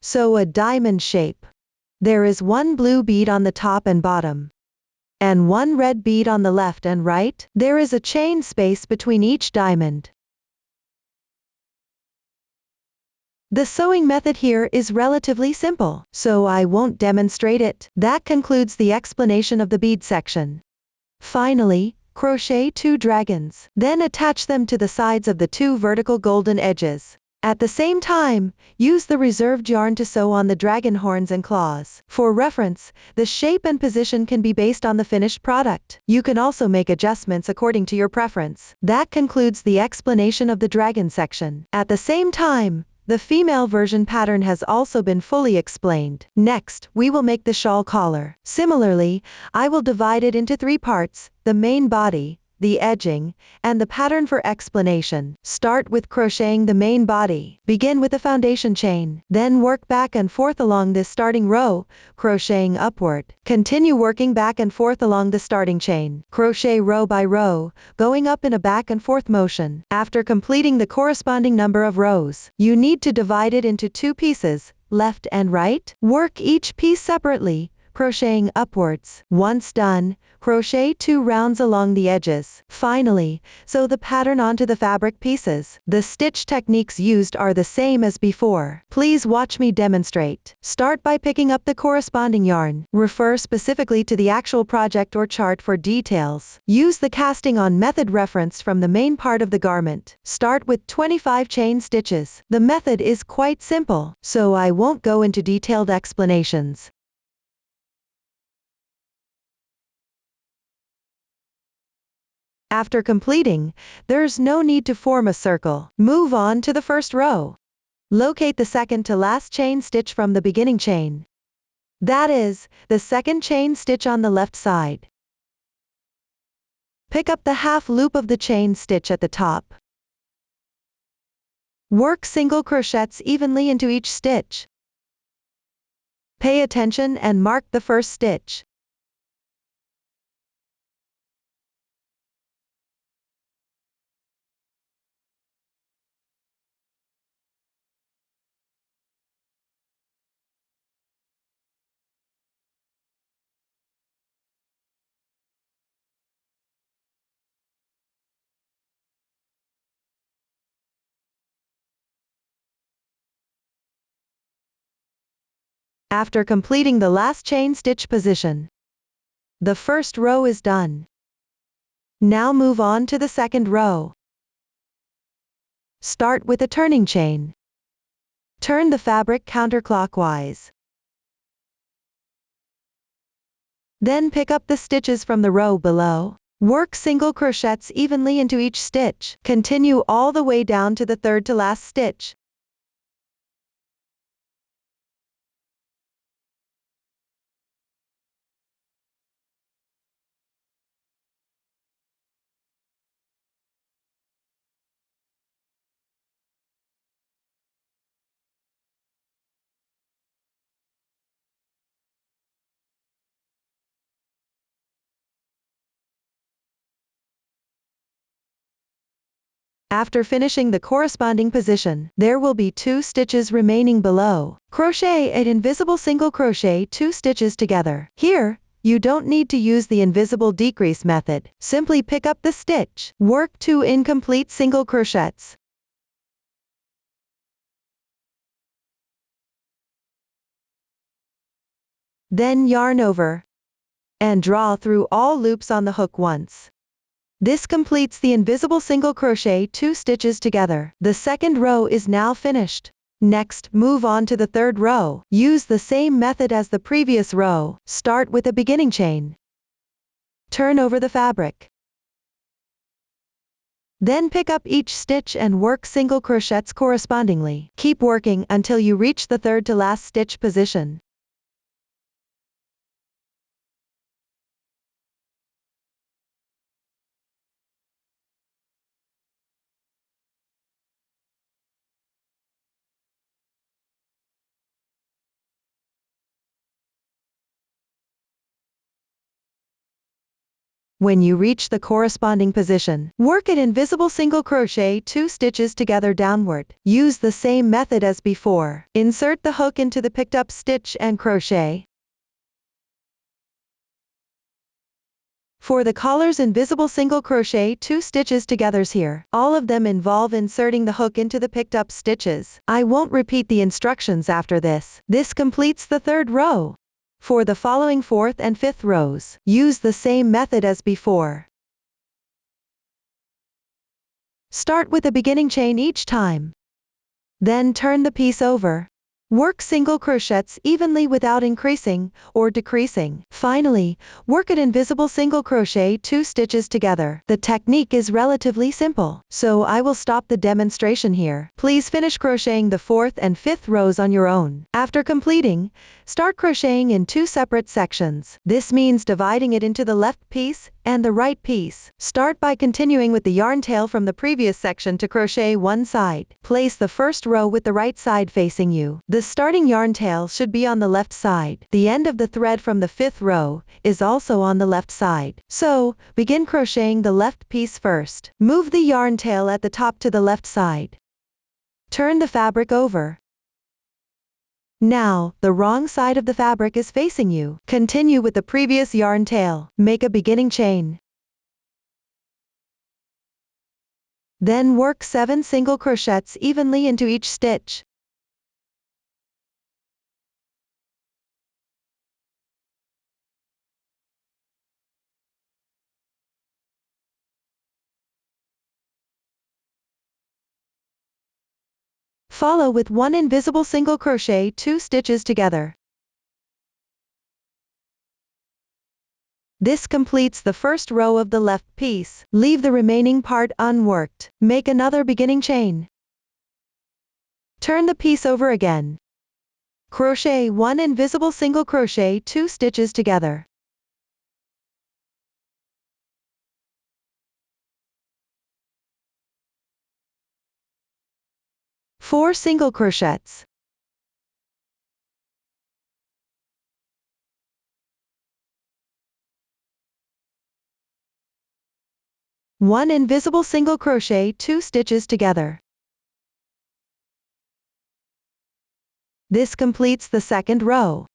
Sew a diamond shape. There is 1 blue bead on the top and bottom, and 1 red bead on the left and right. There is a chain space between each diamond. The sewing method here is relatively simple, so I won't demonstrate it. That concludes the explanation of the bead section. Finally, crochet 2 dragons. Then attach them to the sides of the 2 vertical golden edges. At the same time, use the reserved yarn to sew on the dragon horns and claws. For reference, the shape and position can be based on the finished product. You can also make adjustments according to your preference. That concludes the explanation of the dragon section. At the same time, the female version pattern has also been fully explained. Next, we will make the shawl collar. Similarly, I will divide it into 3 parts: the main body, the edging, and the pattern for explanation. Start with crocheting the main body. Begin with the foundation chain. Then work back and forth along this starting row, crocheting upward. Continue working back and forth along the starting chain. Crochet row by row, going up in a back and forth motion. After completing the corresponding number of rows, you need to divide it into 2 pieces, left and right. Work each piece separately, crocheting upwards. Once done, crochet 2 rounds along the edges. Finally, sew the pattern onto the fabric pieces. The stitch techniques used are the same as before. Please watch me demonstrate. Start by picking up the corresponding yarn. Refer specifically to the actual project or chart for details. Use the casting on method reference from the main part of the garment. Start with 25 chain stitches. The method is quite simple, so I won't go into detailed explanations. After completing, there's no need to form a circle. Move on to the first row. Locate the second to last chain stitch from the beginning chain. That is, the second chain stitch on the left side. Pick up the half loop of the chain stitch at the top. Work single crochets evenly into each stitch. Pay attention and mark the first stitch. After completing the last chain stitch position, the first row is done. Now move on to the second row. Start with a turning chain. Turn the fabric counterclockwise. Then pick up the stitches from the row below. Work single crochets evenly into each stitch. Continue all the way down to the third to last stitch. After finishing the corresponding position, there will be 2 stitches remaining below. Crochet an invisible single crochet 2 stitches together. Here, you don't need to use the invisible decrease method. Simply pick up the stitch. Work 2 incomplete single crochets. Then yarn over and draw through all loops on the hook once. This completes the invisible single crochet 2 stitches together. The second row is now finished. Next, move on to the third row. Use the same method as the previous row. Start with a beginning chain. Turn over the fabric. Then pick up each stitch and work single crochets correspondingly. Keep working until you reach the third to last stitch position. When you reach the corresponding position, work an invisible single crochet 2 stitches together downward. Use the same method as before. Insert the hook into the picked up stitch and crochet. For the collar's invisible single crochet 2 stitches together here. All of them involve inserting the hook into the picked up stitches. I won't repeat the instructions after this. This completes the third row. For the following 4th and 5th rows, use the same method as before. Start with a beginning chain each time. Then turn the piece over. Work single crochets evenly without increasing or decreasing. Finally, work an invisible single crochet 2 stitches together. The technique is relatively simple, so I will stop the demonstration here. Please finish crocheting the 4th and 5th rows on your own. After completing, start crocheting in 2 separate sections. This means dividing it into the left piece and the right piece. Start by continuing with the yarn tail from the previous section to crochet one side. Place the first row with the right side facing you. The starting yarn tail should be on the left side. The end of the thread from the 5th row is also on the left side. So, begin crocheting the left piece first. Move the yarn tail at the top to the left side. Turn the fabric over. Now, the wrong side of the fabric is facing you. Continue with the previous yarn tail. Make a beginning chain. Then work 7 single crochets evenly into each stitch. Follow with 1 invisible single crochet 2 stitches together. This completes the first row of the left piece. Leave the remaining part unworked. Make another beginning chain. Turn the piece over again. Crochet 1 invisible single crochet 2 stitches together. Four single crochets. One invisible single crochet 2 stitches together. This completes the second row.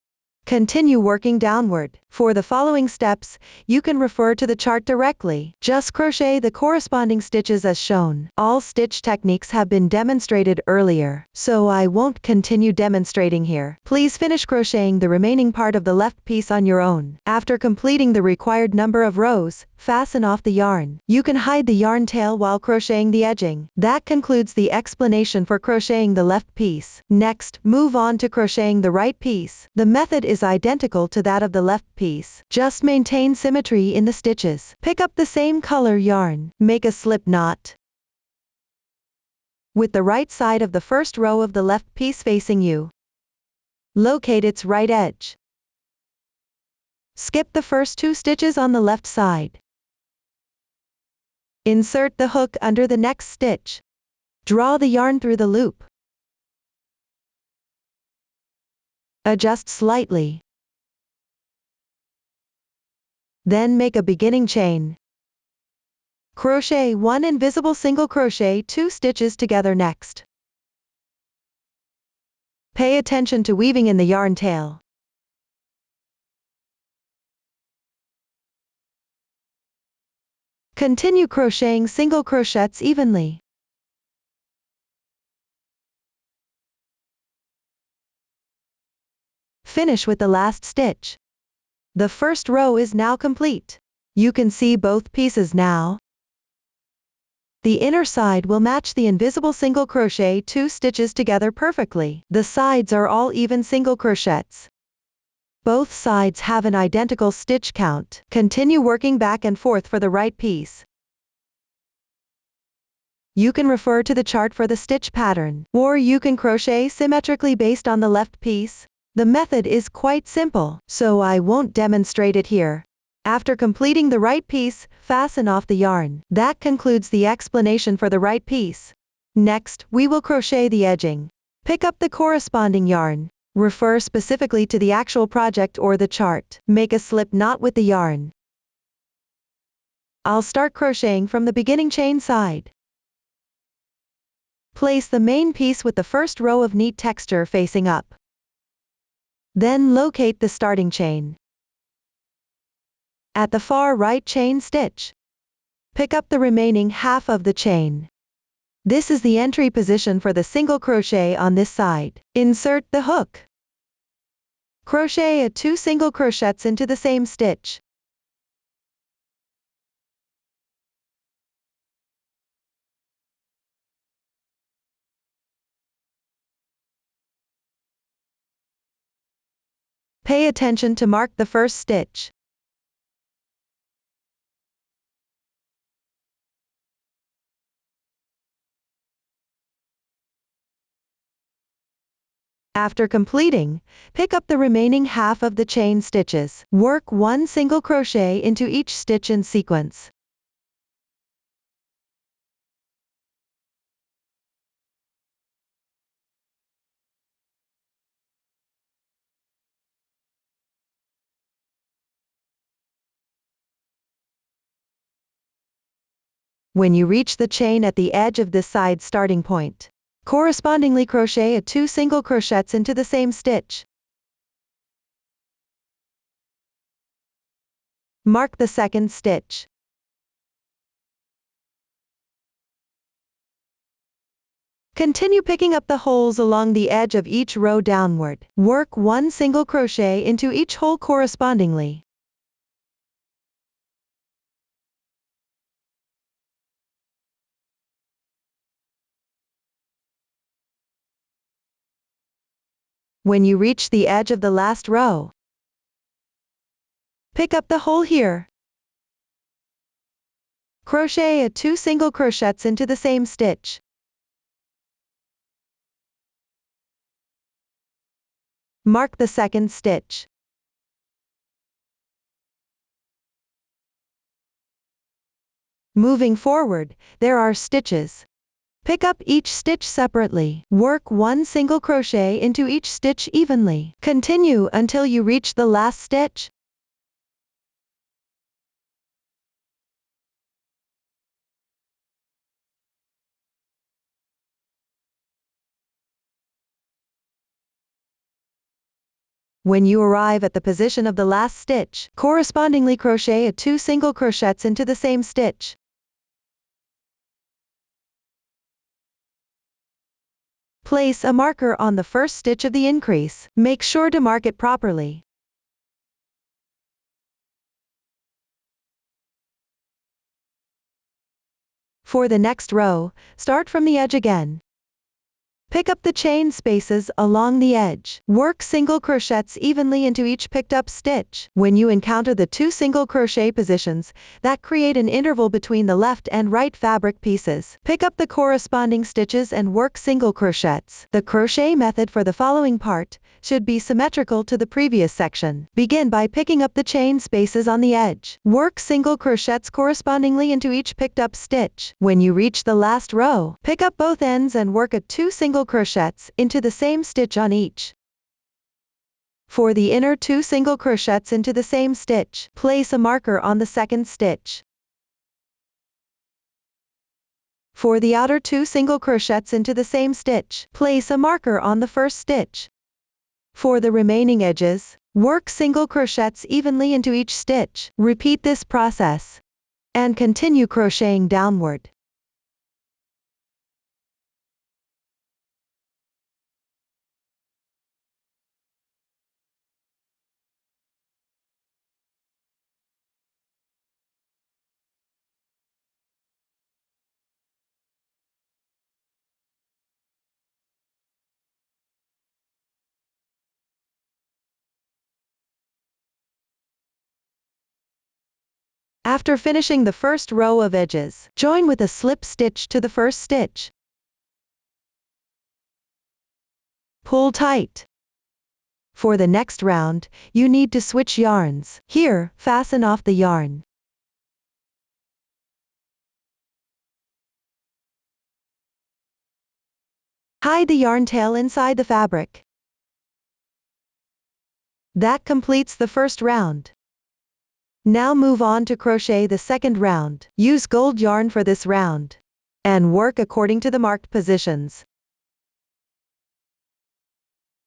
Continue working downward. For the following steps, you can refer to the chart directly. Just crochet the corresponding stitches as shown. All stitch techniques have been demonstrated earlier, so I won't continue demonstrating here. Please finish crocheting the remaining part of the left piece on your own. After completing the required number of rows, fasten off the yarn. You can hide the yarn tail while crocheting the edging. That concludes the explanation for crocheting the left piece. Next, move on to crocheting the right piece. The method is identical to that of the left piece. Just maintain symmetry in the stitches. Pick up the same color yarn. Make a slip knot. With the right side of the first row of the left piece facing you. Locate its right edge. Skip the first 2 stitches on the left side. Insert the hook under the next stitch. Draw the yarn through the loop. Adjust slightly. Then make a beginning chain. Crochet 1 invisible single crochet 2 stitches together next. Pay attention to weaving in the yarn tail. Continue crocheting single crochets evenly. Finish with the last stitch. The first row is now complete. You can see both pieces now. The inner side will match the invisible single crochet 2 stitches together perfectly. The sides are all even single crochets. Both sides have an identical stitch count. Continue working back and forth for the right piece. You can refer to the chart for the stitch pattern, or you can crochet symmetrically based on the left piece. The method is quite simple, so I won't demonstrate it here. After completing the right piece, fasten off the yarn. That concludes the explanation for the right piece. Next, we will crochet the edging. Pick up the corresponding yarn. Refer specifically to the actual project or the chart. Make a slip knot with the yarn. I'll start crocheting from the beginning chain side. Place the main piece with the first row of neat texture facing up. Then locate the starting chain. At the far right chain stitch, pick up the remaining half of the chain. This is the entry position for the single crochet on this side. Insert the hook. Crochet 2 single crochets into the same stitch. Pay attention to mark the first stitch. After completing, pick up the remaining half of the chain stitches. Work one single crochet into each stitch in sequence. When you reach the chain at the edge of this side starting point, correspondingly crochet 2 single crochets into the same stitch. Mark the second stitch. Continue picking up the holes along the edge of each row downward. Work one single crochet into each hole correspondingly. When you reach the edge of the last row, pick up the hole here. Crochet 2 single crochets into the same stitch. Mark the second stitch. Moving forward, there are stitches. Pick up each stitch separately. Work one single crochet into each stitch evenly. Continue until you reach the last stitch. When you arrive at the position of the last stitch, correspondingly crochet 2 single crochets into the same stitch. Place a marker on the first stitch of the increase. Make sure to mark it properly. For the next row, start from the edge again. Pick up the chain spaces along the edge. Work single crochets evenly into each picked up stitch. When you encounter the 2 single crochet positions that create an interval between the left and right fabric pieces, pick up the corresponding stitches and work single crochets. The crochet method for the following part should be symmetrical to the previous section. Begin by picking up the chain spaces on the edge. Work single crochets correspondingly into each picked up stitch. When you reach the last row, pick up both ends and work 2 single crochets into the same stitch on each. For the inner 2 single crochets into the same stitch, place a marker on the second stitch. For the outer 2 single crochets into the same stitch, place a marker on the first stitch. For the remaining edges, work single crochets evenly into each stitch. Repeat this process and continue crocheting downward. After finishing the first row of edges, join with a slip stitch to the first stitch. Pull tight. For the next round, you need to switch yarns. Here, fasten off the yarn. Hide the yarn tail inside the fabric. That completes the first round. Now move on to crochet the second round. Use gold yarn for this round and work according to the marked positions.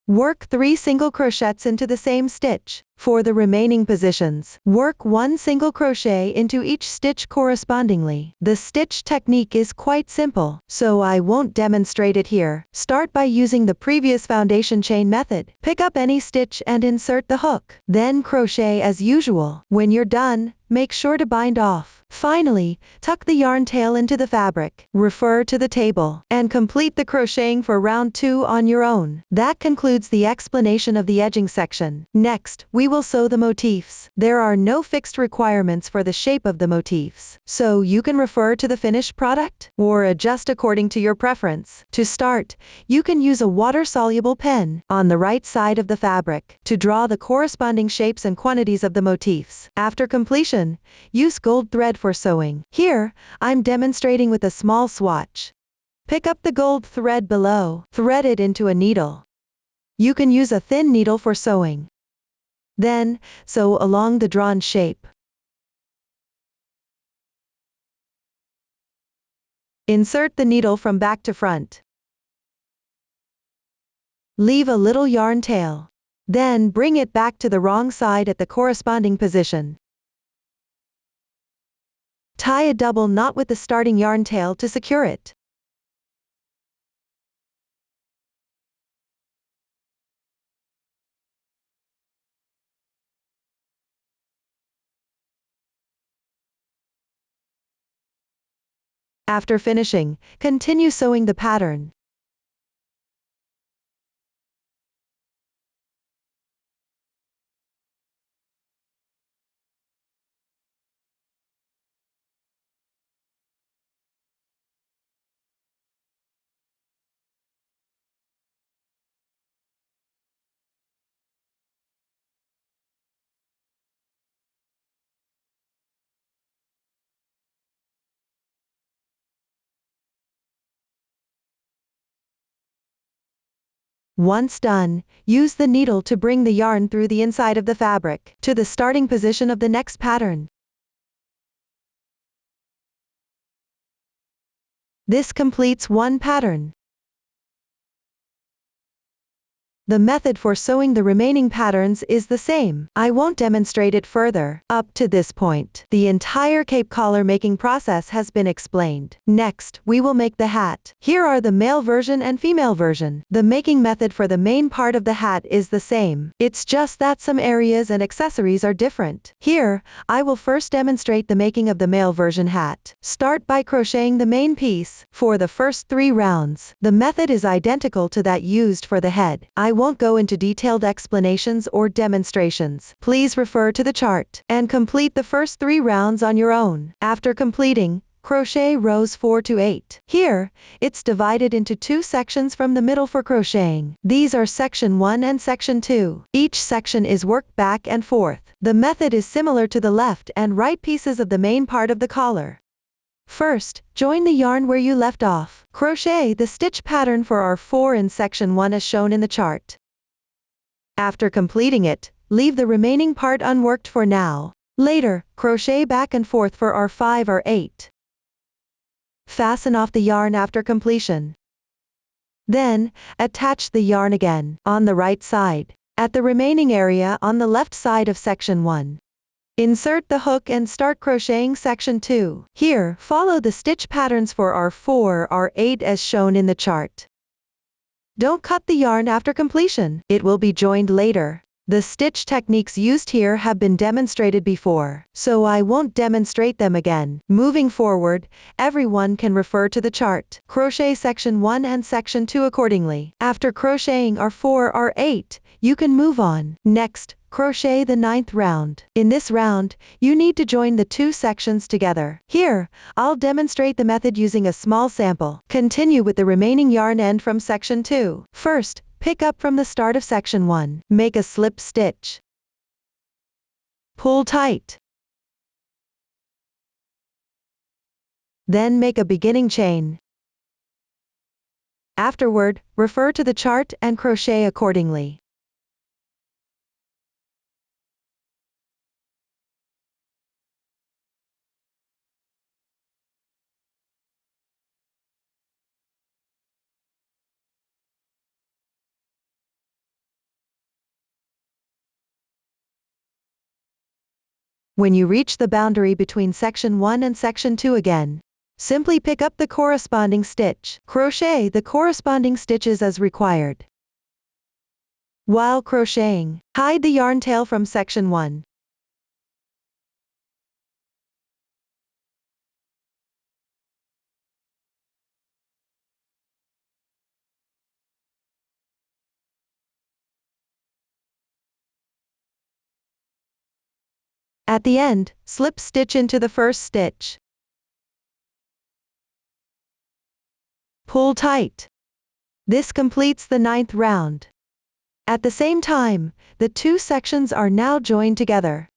Work 3 single crochets into the same stitch. For the remaining positions, work one single crochet into each stitch correspondingly. The stitch technique is quite simple, so I won't demonstrate it here. Start by using the previous foundation chain method. Pick up any stitch and insert the hook. Then crochet as usual. When you're done, make sure to bind off. Finally, tuck the yarn tail into the fabric, refer to the table, and complete the crocheting for round 2 on your own. That concludes the explanation of the edging section. Next, we will sew the motifs. There are no fixed requirements for the shape of the motifs, so you can refer to the finished product or adjust according to your preference. To start, you can use a water-soluble pen on the right side of the fabric to draw the corresponding shapes and quantities of the motifs. After completion, use gold thread for sewing. Here, I'm demonstrating with a small swatch. Pick up the gold thread below, thread it into a needle. You can use a thin needle for sewing. Then, sew along the drawn shape. Insert the needle from back to front. Leave a little yarn tail. Then bring it back to the wrong side at the corresponding position. Tie a double knot with the starting yarn tail to secure it. After finishing, continue sewing the pattern. Once done, use the needle to bring the yarn through the inside of the fabric to the starting position of the next pattern. This completes one pattern. The method for sewing the remaining patterns is the same. I won't demonstrate it further. Up to this point, the entire cape collar making process has been explained. Next, we will make the hat. Here are the male version and female version. The making method for the main part of the hat is the same. It's just that some areas and accessories are different. Here, I will first demonstrate the making of the male version hat. Start by crocheting the main piece for the first 3 rounds. The method is identical to that used for the head. I won't go into detailed explanations or demonstrations. Please refer to the chart and complete the first 3 rounds on your own. After completing, crochet rows 4 to 8. Here, it's divided into 2 sections from the middle for crocheting. These are section 1 and section 2. Each section is worked back and forth. The method is similar to the left and right pieces of the main part of the collar. First, join the yarn where you left off. Crochet the stitch pattern for our 4 in section 1 as shown in the chart. After completing it, leave the remaining part unworked for now. Later, crochet back and forth for our 5 or 8. Fasten off the yarn after completion. Then, attach the yarn again, on the right side, at the remaining area on the left side of section 1. Insert the hook and start crocheting section 2. Here, follow the stitch patterns for our 4 or 8 as shown in the chart. Don't cut the yarn after completion. It will be joined later. The stitch techniques used here have been demonstrated before, so I won't demonstrate them again. Moving forward, everyone can refer to the chart. Crochet section 1 and section 2 accordingly. After crocheting our 4 or 8, you can move on. Next, crochet the 9th round. In this round, you need to join the 2 sections together. Here, I'll demonstrate the method using a small sample. Continue with the remaining yarn end from section 2. First, pick up from the start of section 1. Make a slip stitch. Pull tight. Then make a beginning chain. Afterward, refer to the chart and crochet accordingly. When you reach the boundary between section 1 and section 2 again, simply pick up the corresponding stitch. Crochet the corresponding stitches as required. While crocheting, hide the yarn tail from section 1. At the end, slip stitch into the first stitch. Pull tight. This completes the 9th round. At the same time, the two sections are now joined together.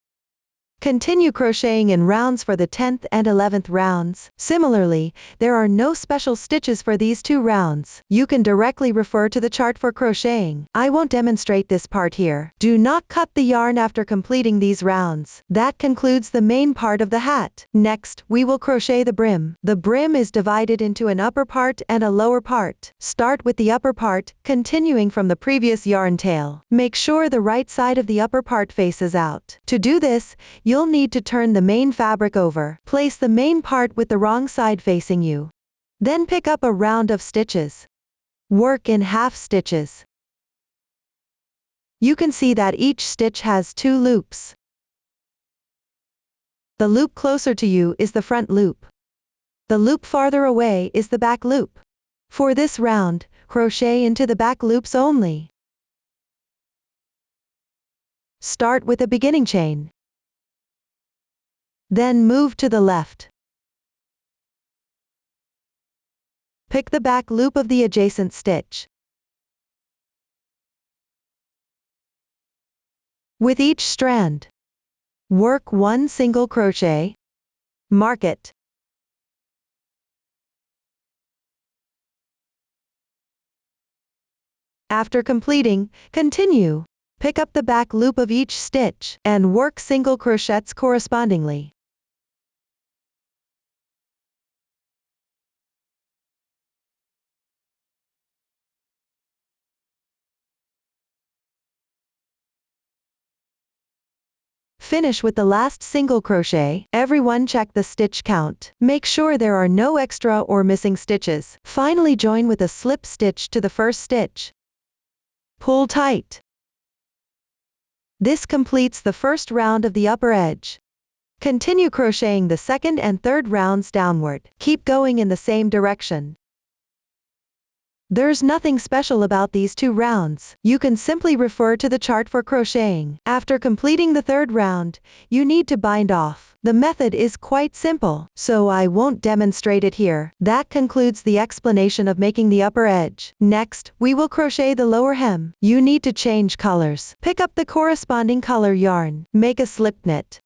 Continue crocheting in rounds for the 10th and 11th rounds. Similarly, there are no special stitches for these two rounds. You can directly refer to the chart for crocheting. I won't demonstrate this part here. Do not cut the yarn after completing these rounds. That concludes the main part of the hat. Next, we will crochet the brim. The brim is divided into an upper part and a lower part. Start with the upper part, continuing from the previous yarn tail. Make sure the right side of the upper part faces out. To do this, you'll need to turn the main fabric over. Place the main part with the wrong side facing you. Then pick up a round of stitches. Work in half stitches. You can see that each stitch has 2 loops. The loop closer to you is the front loop. The loop farther away is the back loop. For this round, crochet into the back loops only. Start with a beginning chain. Then move to the left. Pick the back loop of the adjacent stitch. With each strand, work 1 single crochet. Mark it. After completing, continue. Pick up the back loop of each stitch and work single crochets correspondingly. Finish with the last single crochet. Everyone check the stitch count. Make sure there are no extra or missing stitches. Finally join with a slip stitch to the first stitch. Pull tight. This completes the first round of the upper edge. Continue crocheting the second and third rounds downward. Keep going in the same direction. There's nothing special about these 2 rounds. You can simply refer to the chart for crocheting. After completing the 3rd round, you need to bind off. The method is quite simple, so I won't demonstrate it here. That concludes the explanation of making the upper edge. Next, we will crochet the lower hem. You need to change colors. Pick up the corresponding color yarn. Make a slip knit.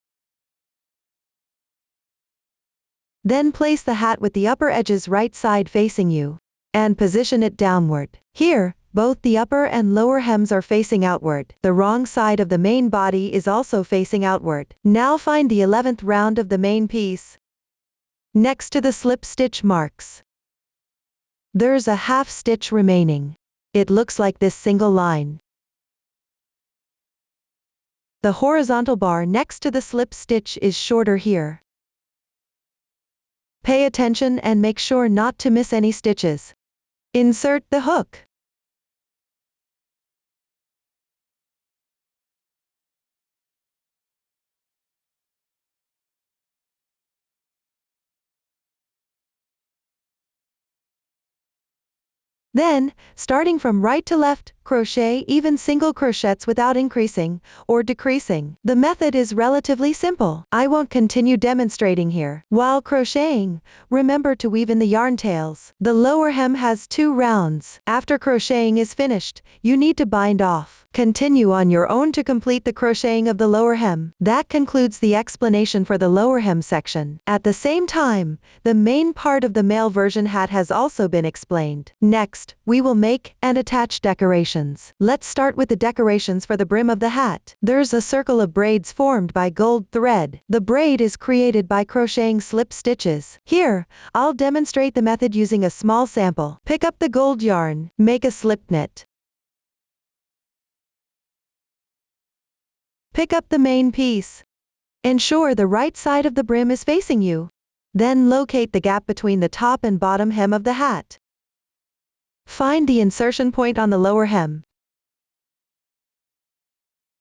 Then place the hat with the upper edges right side facing you, and position it downward. Here, both the upper and lower hems are facing outward. The wrong side of the main body is also facing outward. Now find the 11th round of the main piece. Next to the slip stitch marks, there's a half stitch remaining. It looks like this single line. The horizontal bar next to the slip stitch is shorter here. Pay attention and make sure not to miss any stitches. Insert the hook. Then, starting from right to left, crochet even single crochets without increasing or decreasing. The method is relatively simple. I won't continue demonstrating here. While crocheting, remember to weave in the yarn tails. The lower hem has 2 rounds. After crocheting is finished, you need to bind off. Continue on your own to complete the crocheting of the lower hem. That concludes the explanation for the lower hem section. At the same time, the main part of the male version hat has also been explained. Next, we will make and attach decorations. Let's start with the decorations for the brim of the hat. There's a circle of braids formed by gold thread. The braid is created by crocheting slip stitches. Here, I'll demonstrate the method using a small sample. Pick up the gold yarn, make a slip knit. Pick up the main piece Ensure the right side of the brim is facing you. Then locate the gap between the top and bottom hem of the hat. Find the insertion point on the lower hem.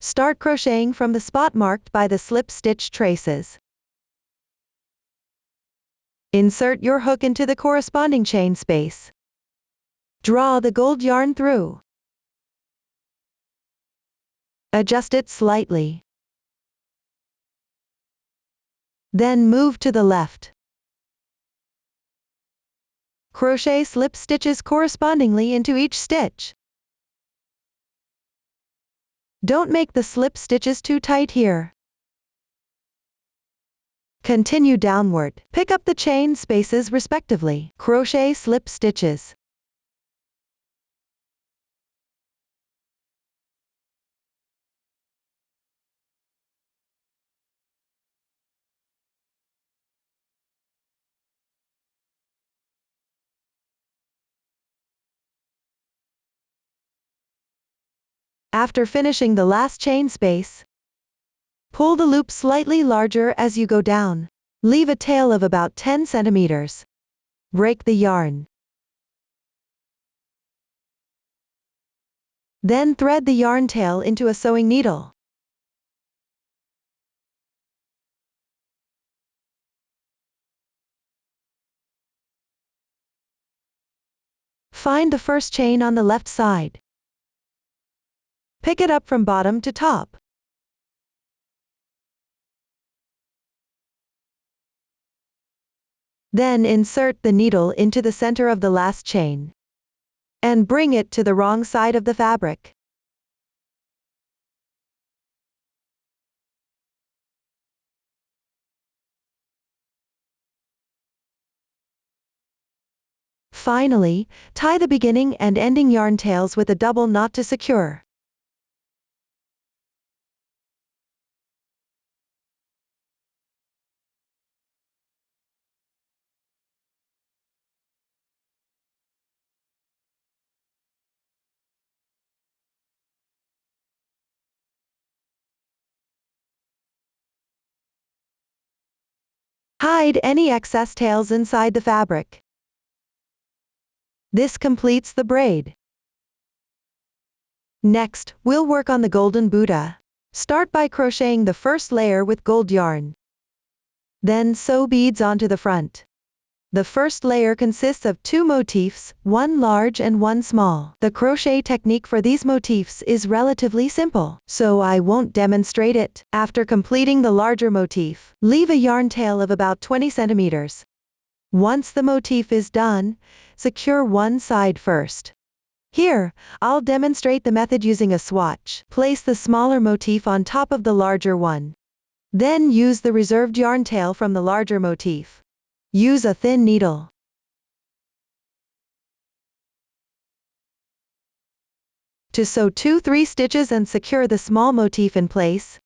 Start crocheting from the spot marked by the slip stitch traces. Insert your hook into the corresponding chain space. Draw the gold yarn through. Adjust it slightly. Then move to the left. Crochet slip stitches correspondingly into each stitch. Don't make the slip stitches too tight here. Continue downward. Pick up the chain spaces respectively. Crochet slip stitches. After finishing the last chain space, pull the loop slightly larger as you go down. Leave a tail of about 10 centimeters. Break the yarn. Then thread the yarn tail into a sewing needle. Find the first chain on the left side. Pick it up from bottom to top. Then insert the needle into the center of the last chain. And bring it to the wrong side of the fabric. Finally, tie the beginning and ending yarn tails with a double knot to secure. Hide any excess tails inside the fabric. This completes the braid. Next, we'll work on the golden Buddha. Start by crocheting the first layer with gold yarn. Then sew beads onto the front. The first layer consists of 2 motifs, one large and one small. The crochet technique for these motifs is relatively simple, so I won't demonstrate it. After completing the larger motif, leave a yarn tail of about 20 centimeters. Once the motif is done, secure one side first. Here, I'll demonstrate the method using a swatch. Place the smaller motif on top of the larger one. Then use the reserved yarn tail from the larger motif. Use a thin needle. To sew 2-3 stitches and secure the small motif in place.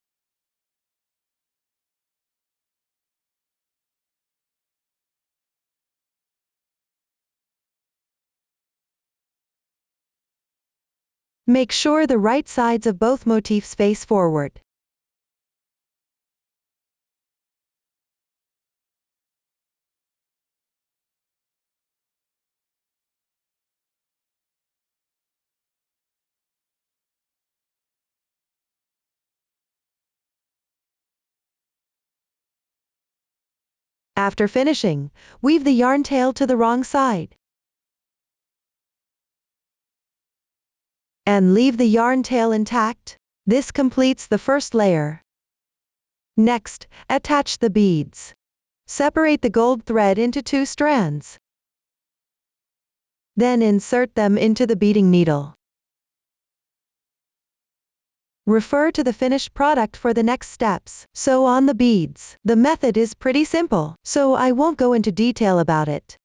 Make sure the right sides of both motifs face forward. After finishing, weave the yarn tail to the wrong side. And leave the yarn tail intact. This completes the first layer. Next, attach the beads. Separate the gold thread into 2 strands. Then insert them into the beading needle. Refer to the finished product for the next steps. Sew on the beads. The method is pretty simple, so I won't go into detail about it.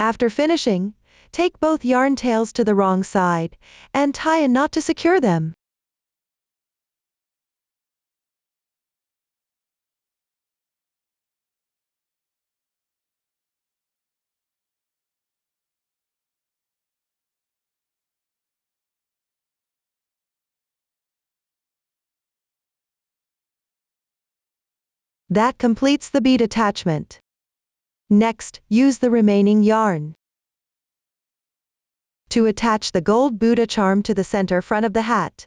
After finishing, take both yarn tails to the wrong side, and tie a knot to secure them. That completes the bead attachment. Next, use the remaining yarn to attach the gold Buddha charm to the center front of the hat.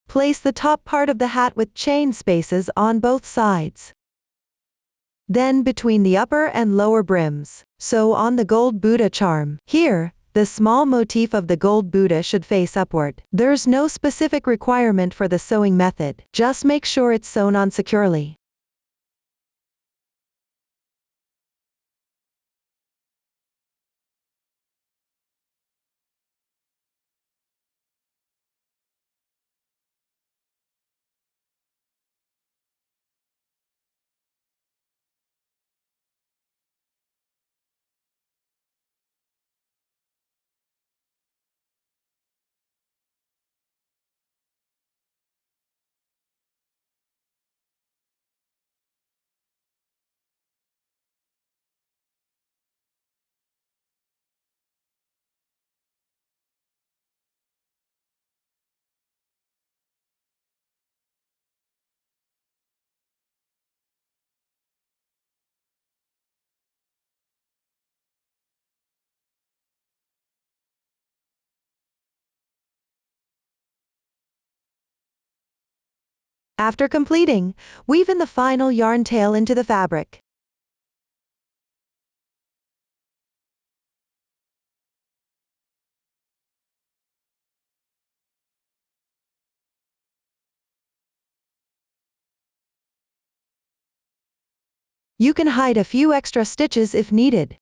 Place the top part of the hat with chain spaces on both sides. Then between the upper and lower brims, sew on the gold Buddha charm. Here, the small motif of the gold Buddha should face upward. There's no specific requirement for the sewing method, just make sure it's sewn on securely. After completing, weave in the final yarn tail into the fabric. You can hide a few extra stitches if needed.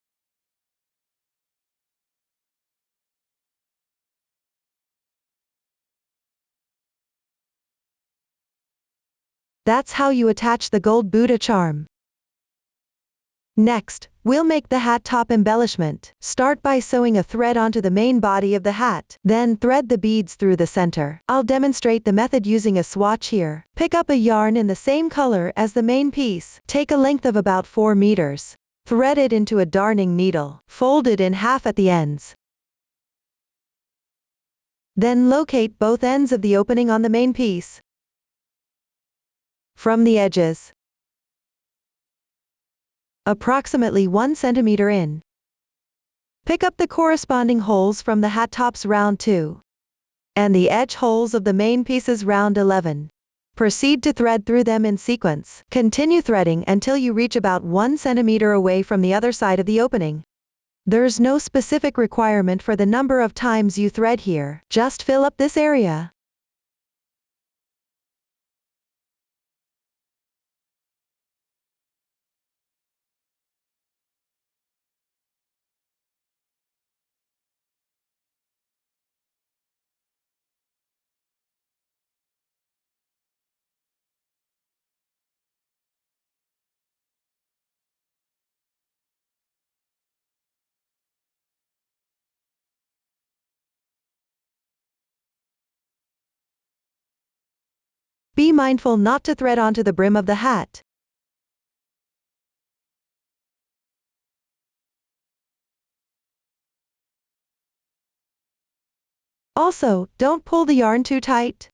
That's how you attach the gold Buddha charm. Next, we'll make the hat top embellishment. Start by sewing a thread onto the main body of the hat, then thread the beads through the center. I'll demonstrate the method using a swatch here. Pick up a yarn in the same color as the main piece. Take a length of about 4 meters. Thread it into a darning needle. Fold it in half at the ends. Then locate both ends of the opening on the main piece. From the edges, approximately 1 centimeter in, pick up the corresponding holes from the hat top's round 2 and the edge holes of the main piece's round 11. Proceed to thread through them in sequence. Continue threading until you reach about 1 centimeter away from the other side of the opening. There's no specific requirement for the number of times you thread here, just fill up this area. Be mindful not to thread onto the brim of the hat. Also, don't pull the yarn too tight.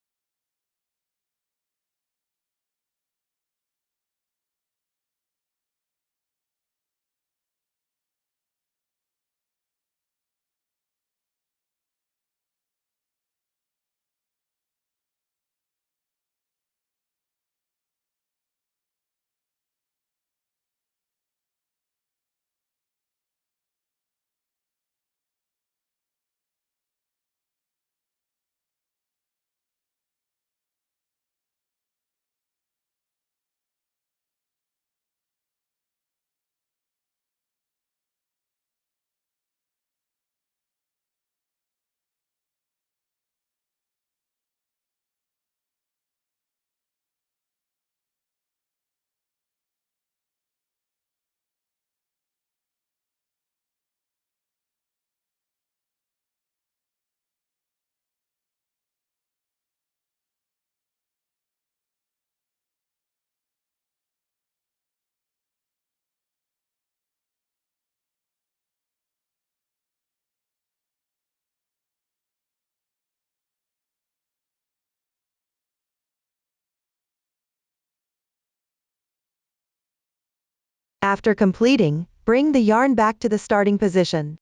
After completing, bring the yarn back to the starting position.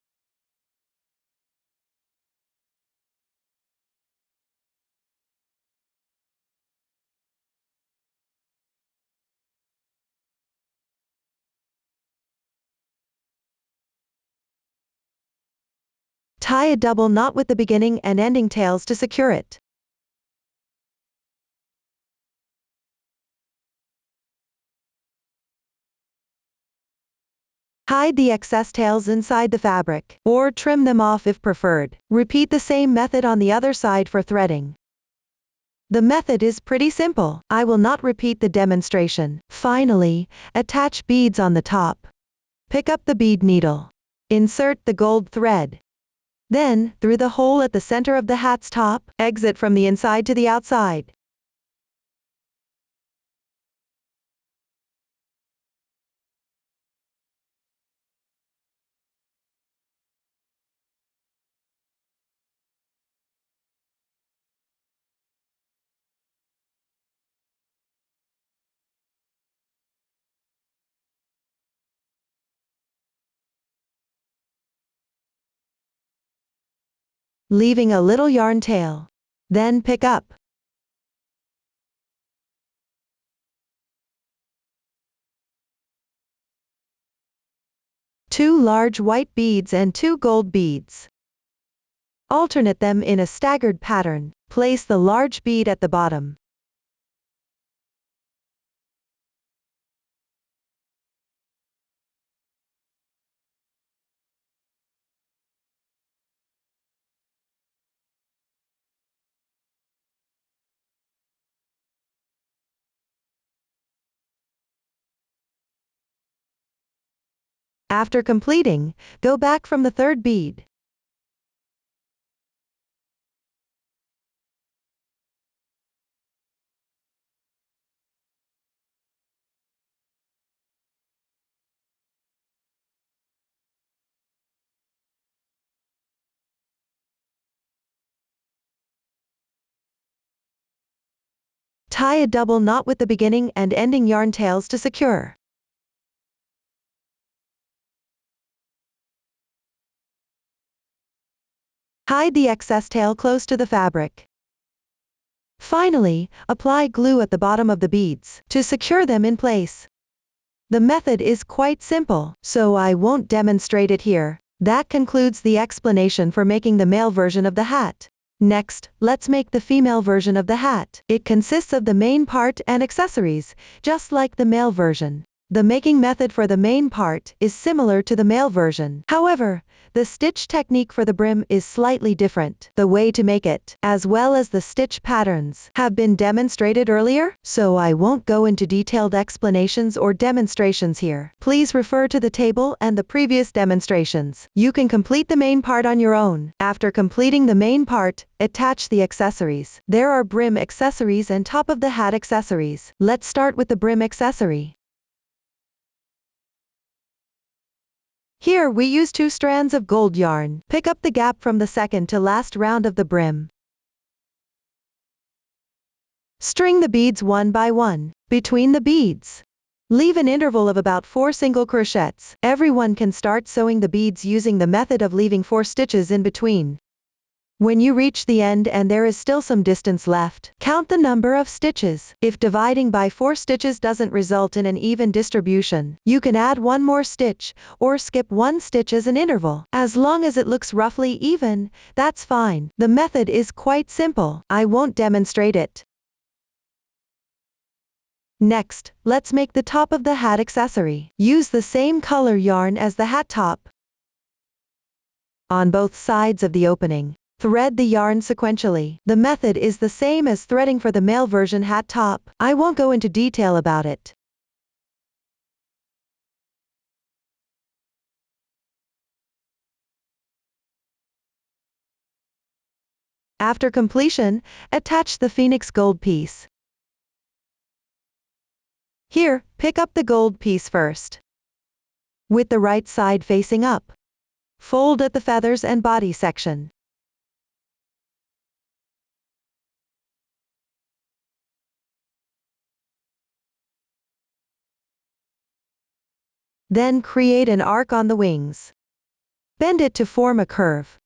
Tie a double knot with the beginning and ending tails to secure it. Hide the excess tails inside the fabric, or trim them off if preferred. Repeat the same method on the other side for threading. The method is pretty simple. I will not repeat the demonstration. Finally, attach beads on the top. Pick up the bead needle. Insert the gold thread. Then, through the hole at the center of the hat's top, exit from the inside to the outside. Leaving a little yarn tail. Then pick up. Two large white beads and two gold beads. Alternate them in a staggered pattern. Place the large bead at the bottom. After completing, go back from the third bead. Tie a double knot with the beginning and ending yarn tails to secure. Hide the excess tail close to the fabric. Finally, apply glue at the bottom of the beads to secure them in place. The method is quite simple, so I won't demonstrate it here. That concludes the explanation for making the male version of the hat. Next, let's make the female version of the hat. It consists of the main part and accessories, just like the male version. The making method for the main part is similar to the male version. However, the stitch technique for the brim is slightly different. The way to make it, as well as the stitch patterns, have been demonstrated earlier, so I won't go into detailed explanations or demonstrations here. Please refer to the table and the previous demonstrations. You can complete the main part on your own. After completing the main part, attach the accessories. There are brim accessories and top of the hat accessories. Let's start with the brim accessory. Here we use 2 strands of gold yarn. Pick up the gap from the second to last round of the brim. String the beads one by one. Between the beads, leave an interval of about 4 single crochets. Everyone can start sewing the beads using the method of leaving 4 stitches in between. When you reach the end and there is still some distance left, count the number of stitches. If dividing by 4 stitches doesn't result in an even distribution, you can add 1 more stitch, or skip 1 stitch as an interval. As long as it looks roughly even, that's fine. The method is quite simple. I won't demonstrate it. Next, let's make the top of the hat accessory. Use the same color yarn as the hat top. On both sides of the opening, thread the yarn sequentially. The method is the same as threading for the male version hat top. I won't go into detail about it. After completion, attach the Phoenix gold piece. Here, pick up the gold piece first, with the right side facing up. Fold at the feathers and body section. Then create an arc on the wings. Bend it to form a curve.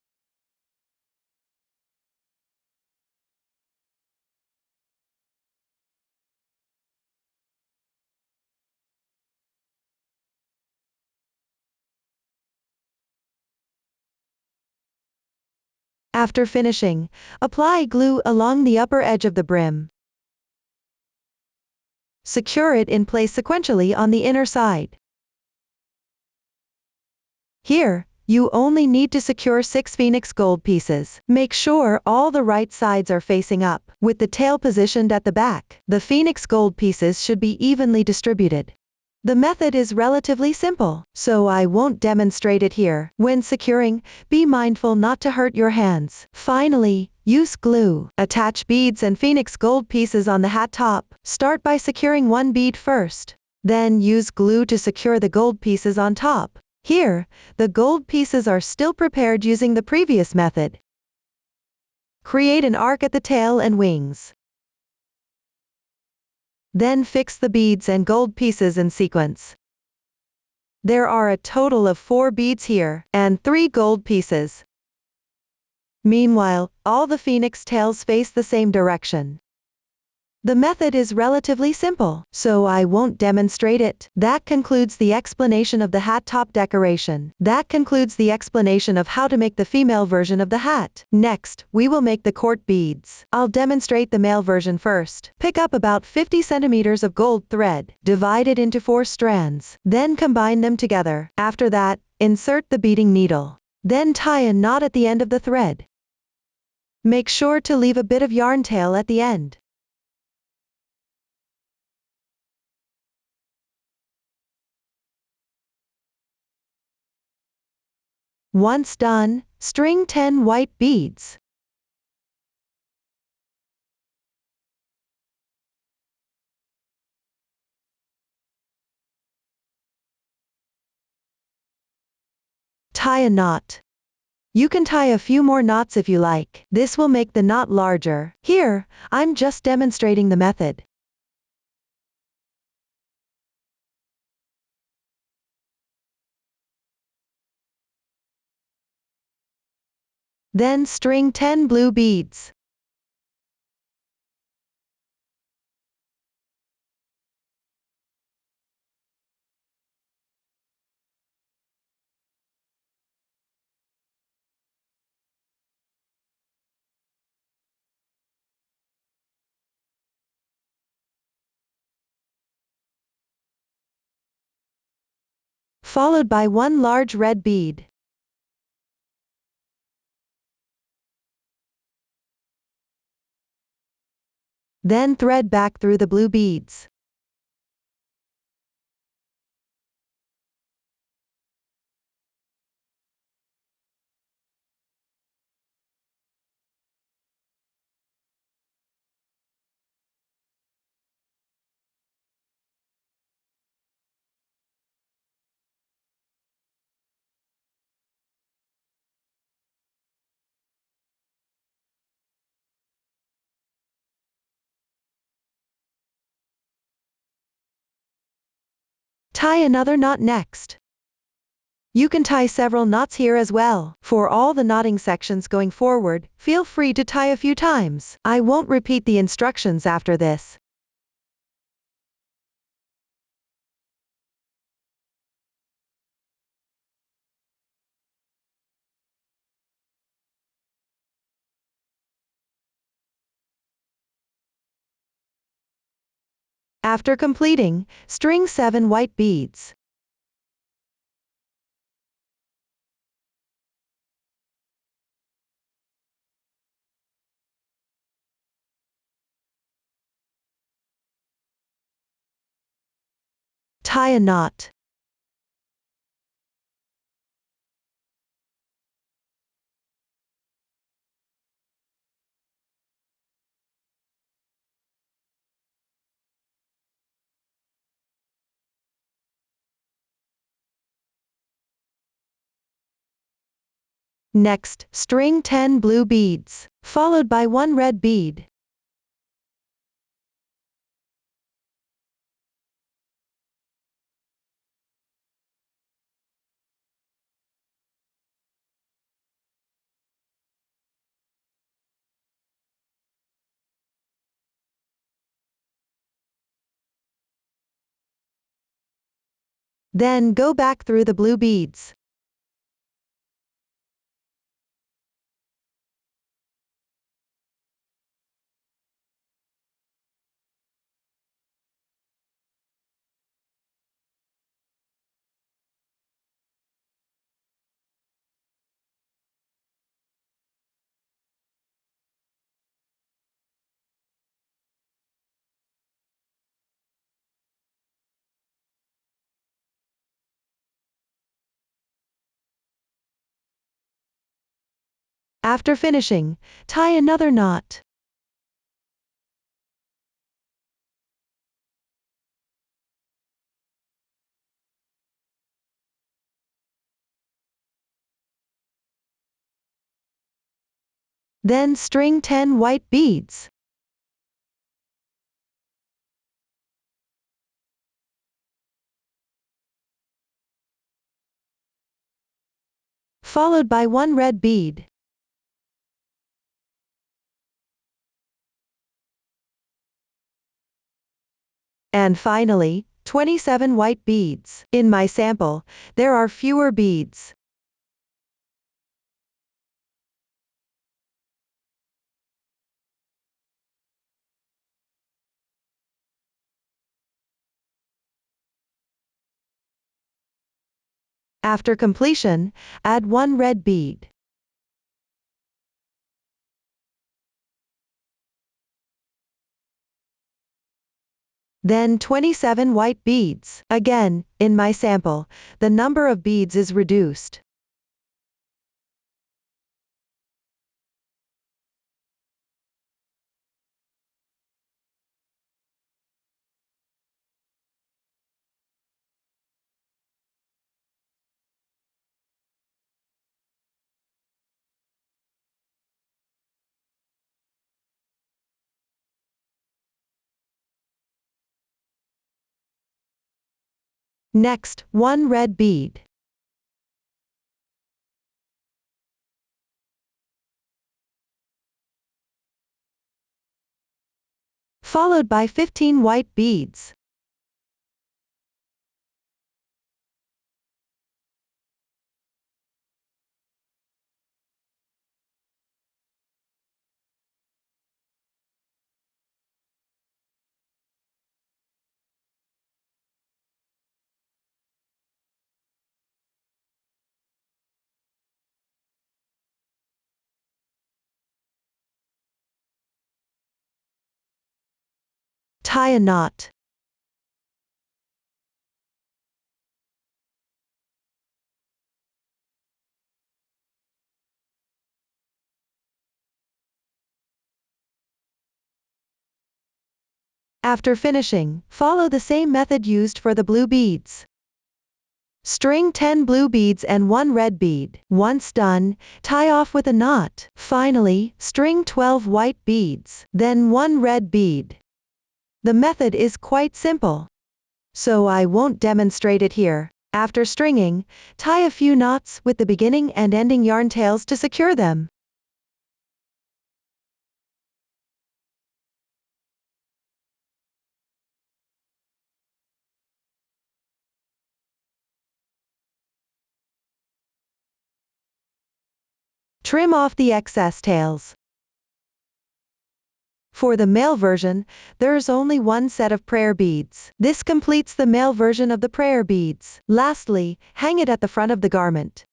After finishing, apply glue along the upper edge of the brim. Secure it in place sequentially on the inner side. Here, you only need to secure 6 Phoenix gold pieces. Make sure all the right sides are facing up. With the tail positioned at the back, the Phoenix gold pieces should be evenly distributed. The method is relatively simple, so I won't demonstrate it here. When securing, be mindful not to hurt your hands. Finally, use glue. Attach beads and Phoenix gold pieces on the hat top. Start by securing one bead first. Then use glue to secure the gold pieces on top. Here, the gold pieces are still prepared using the previous method. Create an arc at the tail and wings. Then fix the beads and gold pieces in sequence. There are a total of 4 beads here, and 3 gold pieces. Meanwhile, all the Phoenix tails face the same direction. The method is relatively simple, so I won't demonstrate it. That concludes the explanation of the hat top decoration. That concludes the explanation of how to make the female version of the hat. Next, we will make the court beads. I'll demonstrate the male version first. Pick up about 50 centimeters of gold thread, divide it into 4 strands, then combine them together. After that, insert the beading needle. Then tie a knot at the end of the thread. Make sure to leave a bit of yarn tail at the end. Once done, string 10 white beads. Tie a knot. You can tie a few more knots if you like. This will make the knot larger. Here, I'm just demonstrating the method. Then string 10 blue beads. Followed by 1 large red bead. Then thread back through the blue beads. Tie another knot next. You can tie several knots here as well. For all the knotting sections going forward, feel free to tie a few times. I won't repeat the instructions after this. After completing, string 7 white beads. Tie a knot. Next, string 10 blue beads, followed by 1 red bead. Then go back through the blue beads. After finishing, tie another knot. Then string 10 white beads. Followed by 1 red bead. And finally, 27 white beads. In my sample, there are fewer beads. After completion, add 1 red bead. Then 27 white beads. Again, in my sample, the number of beads is reduced. Next, 1 red bead. Followed by 15 white beads. Tie a knot. After finishing, follow the same method used for the blue beads. String 10 blue beads and 1 red bead. Once done, tie off with a knot. Finally, string 12 white beads, then 1 red bead. The method is quite simple, so I won't demonstrate it here. After stringing, tie a few knots with the beginning and ending yarn tails to secure them. Trim off the excess tails. For the male version, there's only 1 set of prayer beads. This completes the male version of the prayer beads. Lastly, hang it at the front of the garment.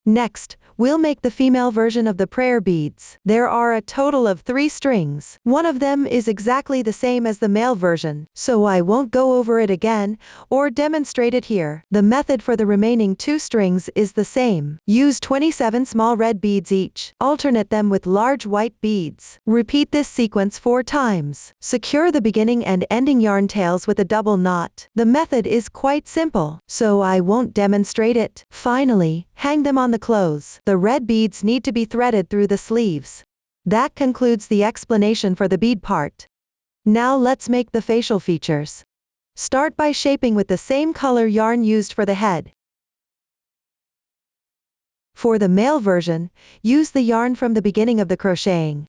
Next, we'll make the female version of the prayer beads. There are a total of 3 strings. One of them is exactly the same as the male version, so I won't go over it again or demonstrate it here. The method for the remaining 2 strings is the same. Use 27 small red beads each. Alternate them with large white beads. Repeat this sequence 4 times. Secure the beginning and ending yarn tails with a double knot. The method is quite simple, so I won't demonstrate it. Finally, hang them on the clothes. The red beads need to be threaded through the sleeves. That concludes the explanation for the bead part. Now let's make the facial features. Start by shaping with the same color yarn used for the head. For the male version, use the yarn from the beginning of the crocheting.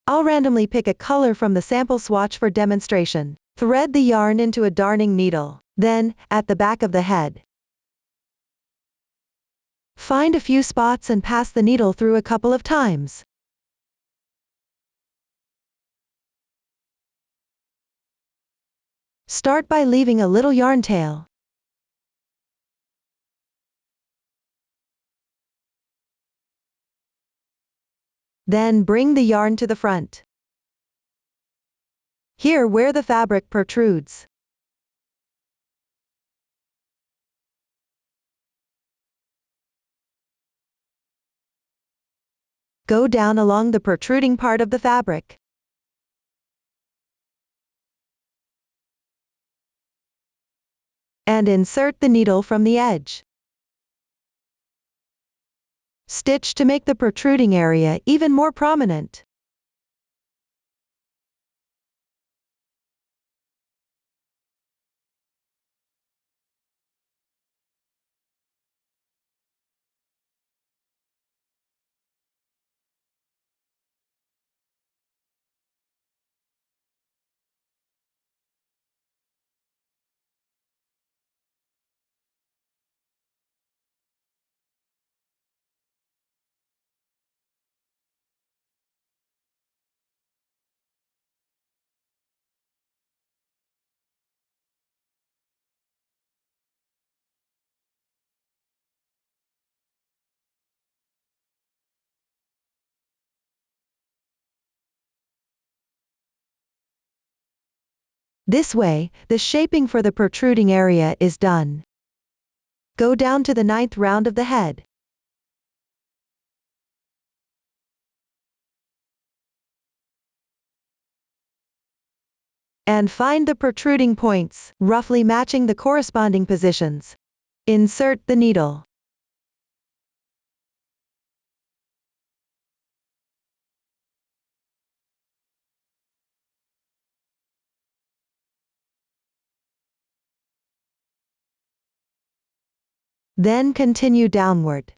I'll randomly pick a color from the sample swatch for demonstration. Thread the yarn into a darning needle. Then, at the back of the head, find a few spots and pass the needle through a couple of times. Start by leaving a little yarn tail. Then bring the yarn to the front. Here where the fabric protrudes. Go down along the protruding part of the fabric. And insert the needle from the edge. Stitch to make the protruding area even more prominent. This way, the shaping for the protruding area is done. Go down to the 9th round of the head. And find the protruding points, roughly matching the corresponding positions. Insert the needle. Then continue downward.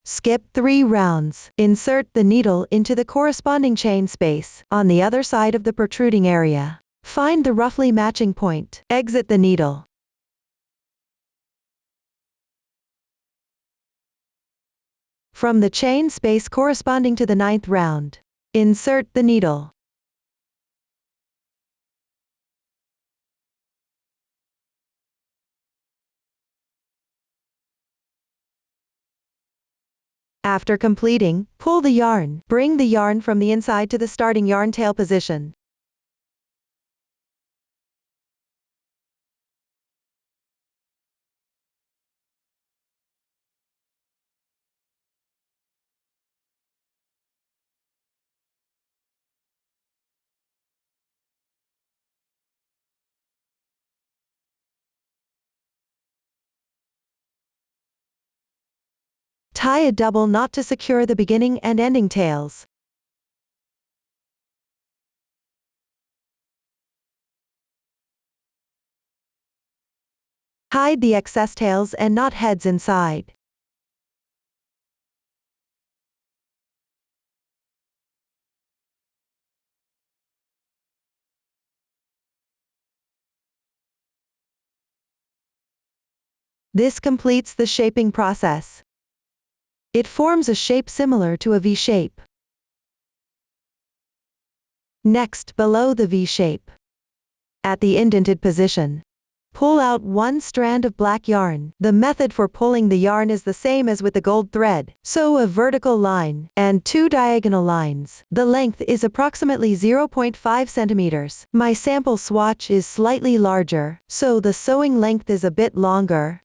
Skip 3 rounds. Insert the needle into the corresponding chain space on the other side of the protruding area. Find the roughly matching point. Exit the needle. From the chain space corresponding to the 9th round, insert the needle. After completing, pull the yarn. Bring the yarn from the inside to the starting yarn tail position. Tie a double knot to secure the beginning and ending tails. Hide the excess tails and knot heads inside. This completes the shaping process. It forms a shape similar to a V shape. Next, below the V shape, at the indented position, pull out one strand of black yarn. The method for pulling the yarn is the same as with the gold thread. Sew a vertical line and 2 diagonal lines. The length is approximately 0.5 centimeters. My sample swatch is slightly larger, so the sewing length is a bit longer.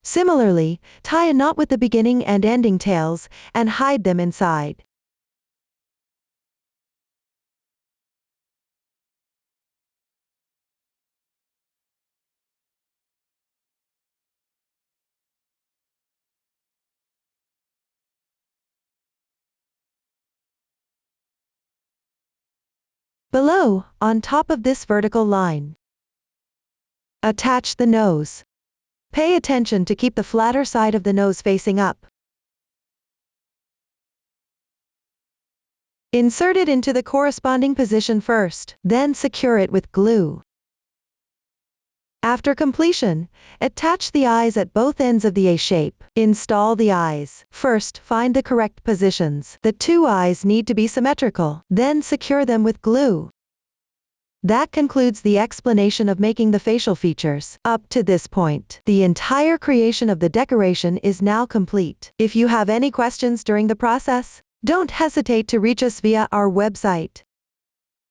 Similarly, tie a knot with the beginning and ending tails, and hide them inside. below, on top of this vertical line. Attach the nose. Pay attention to keep the flatter side of the nose facing up. Insert it into the corresponding position first, then secure it with glue. After completion, attach the eyes at both ends of the A shape. Install the eyes. First, find the correct positions. The two eyes need to be symmetrical, then secure them with glue. That concludes the explanation of making the facial features. Up to this point, the entire creation of the decoration is now complete. If you have any questions during the process, don't hesitate to reach us via our website.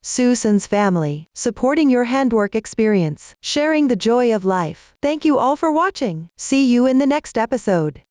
Susan's Family, supporting your handwork experience, sharing the joy of life. Thank you all for watching. See you in the next episode.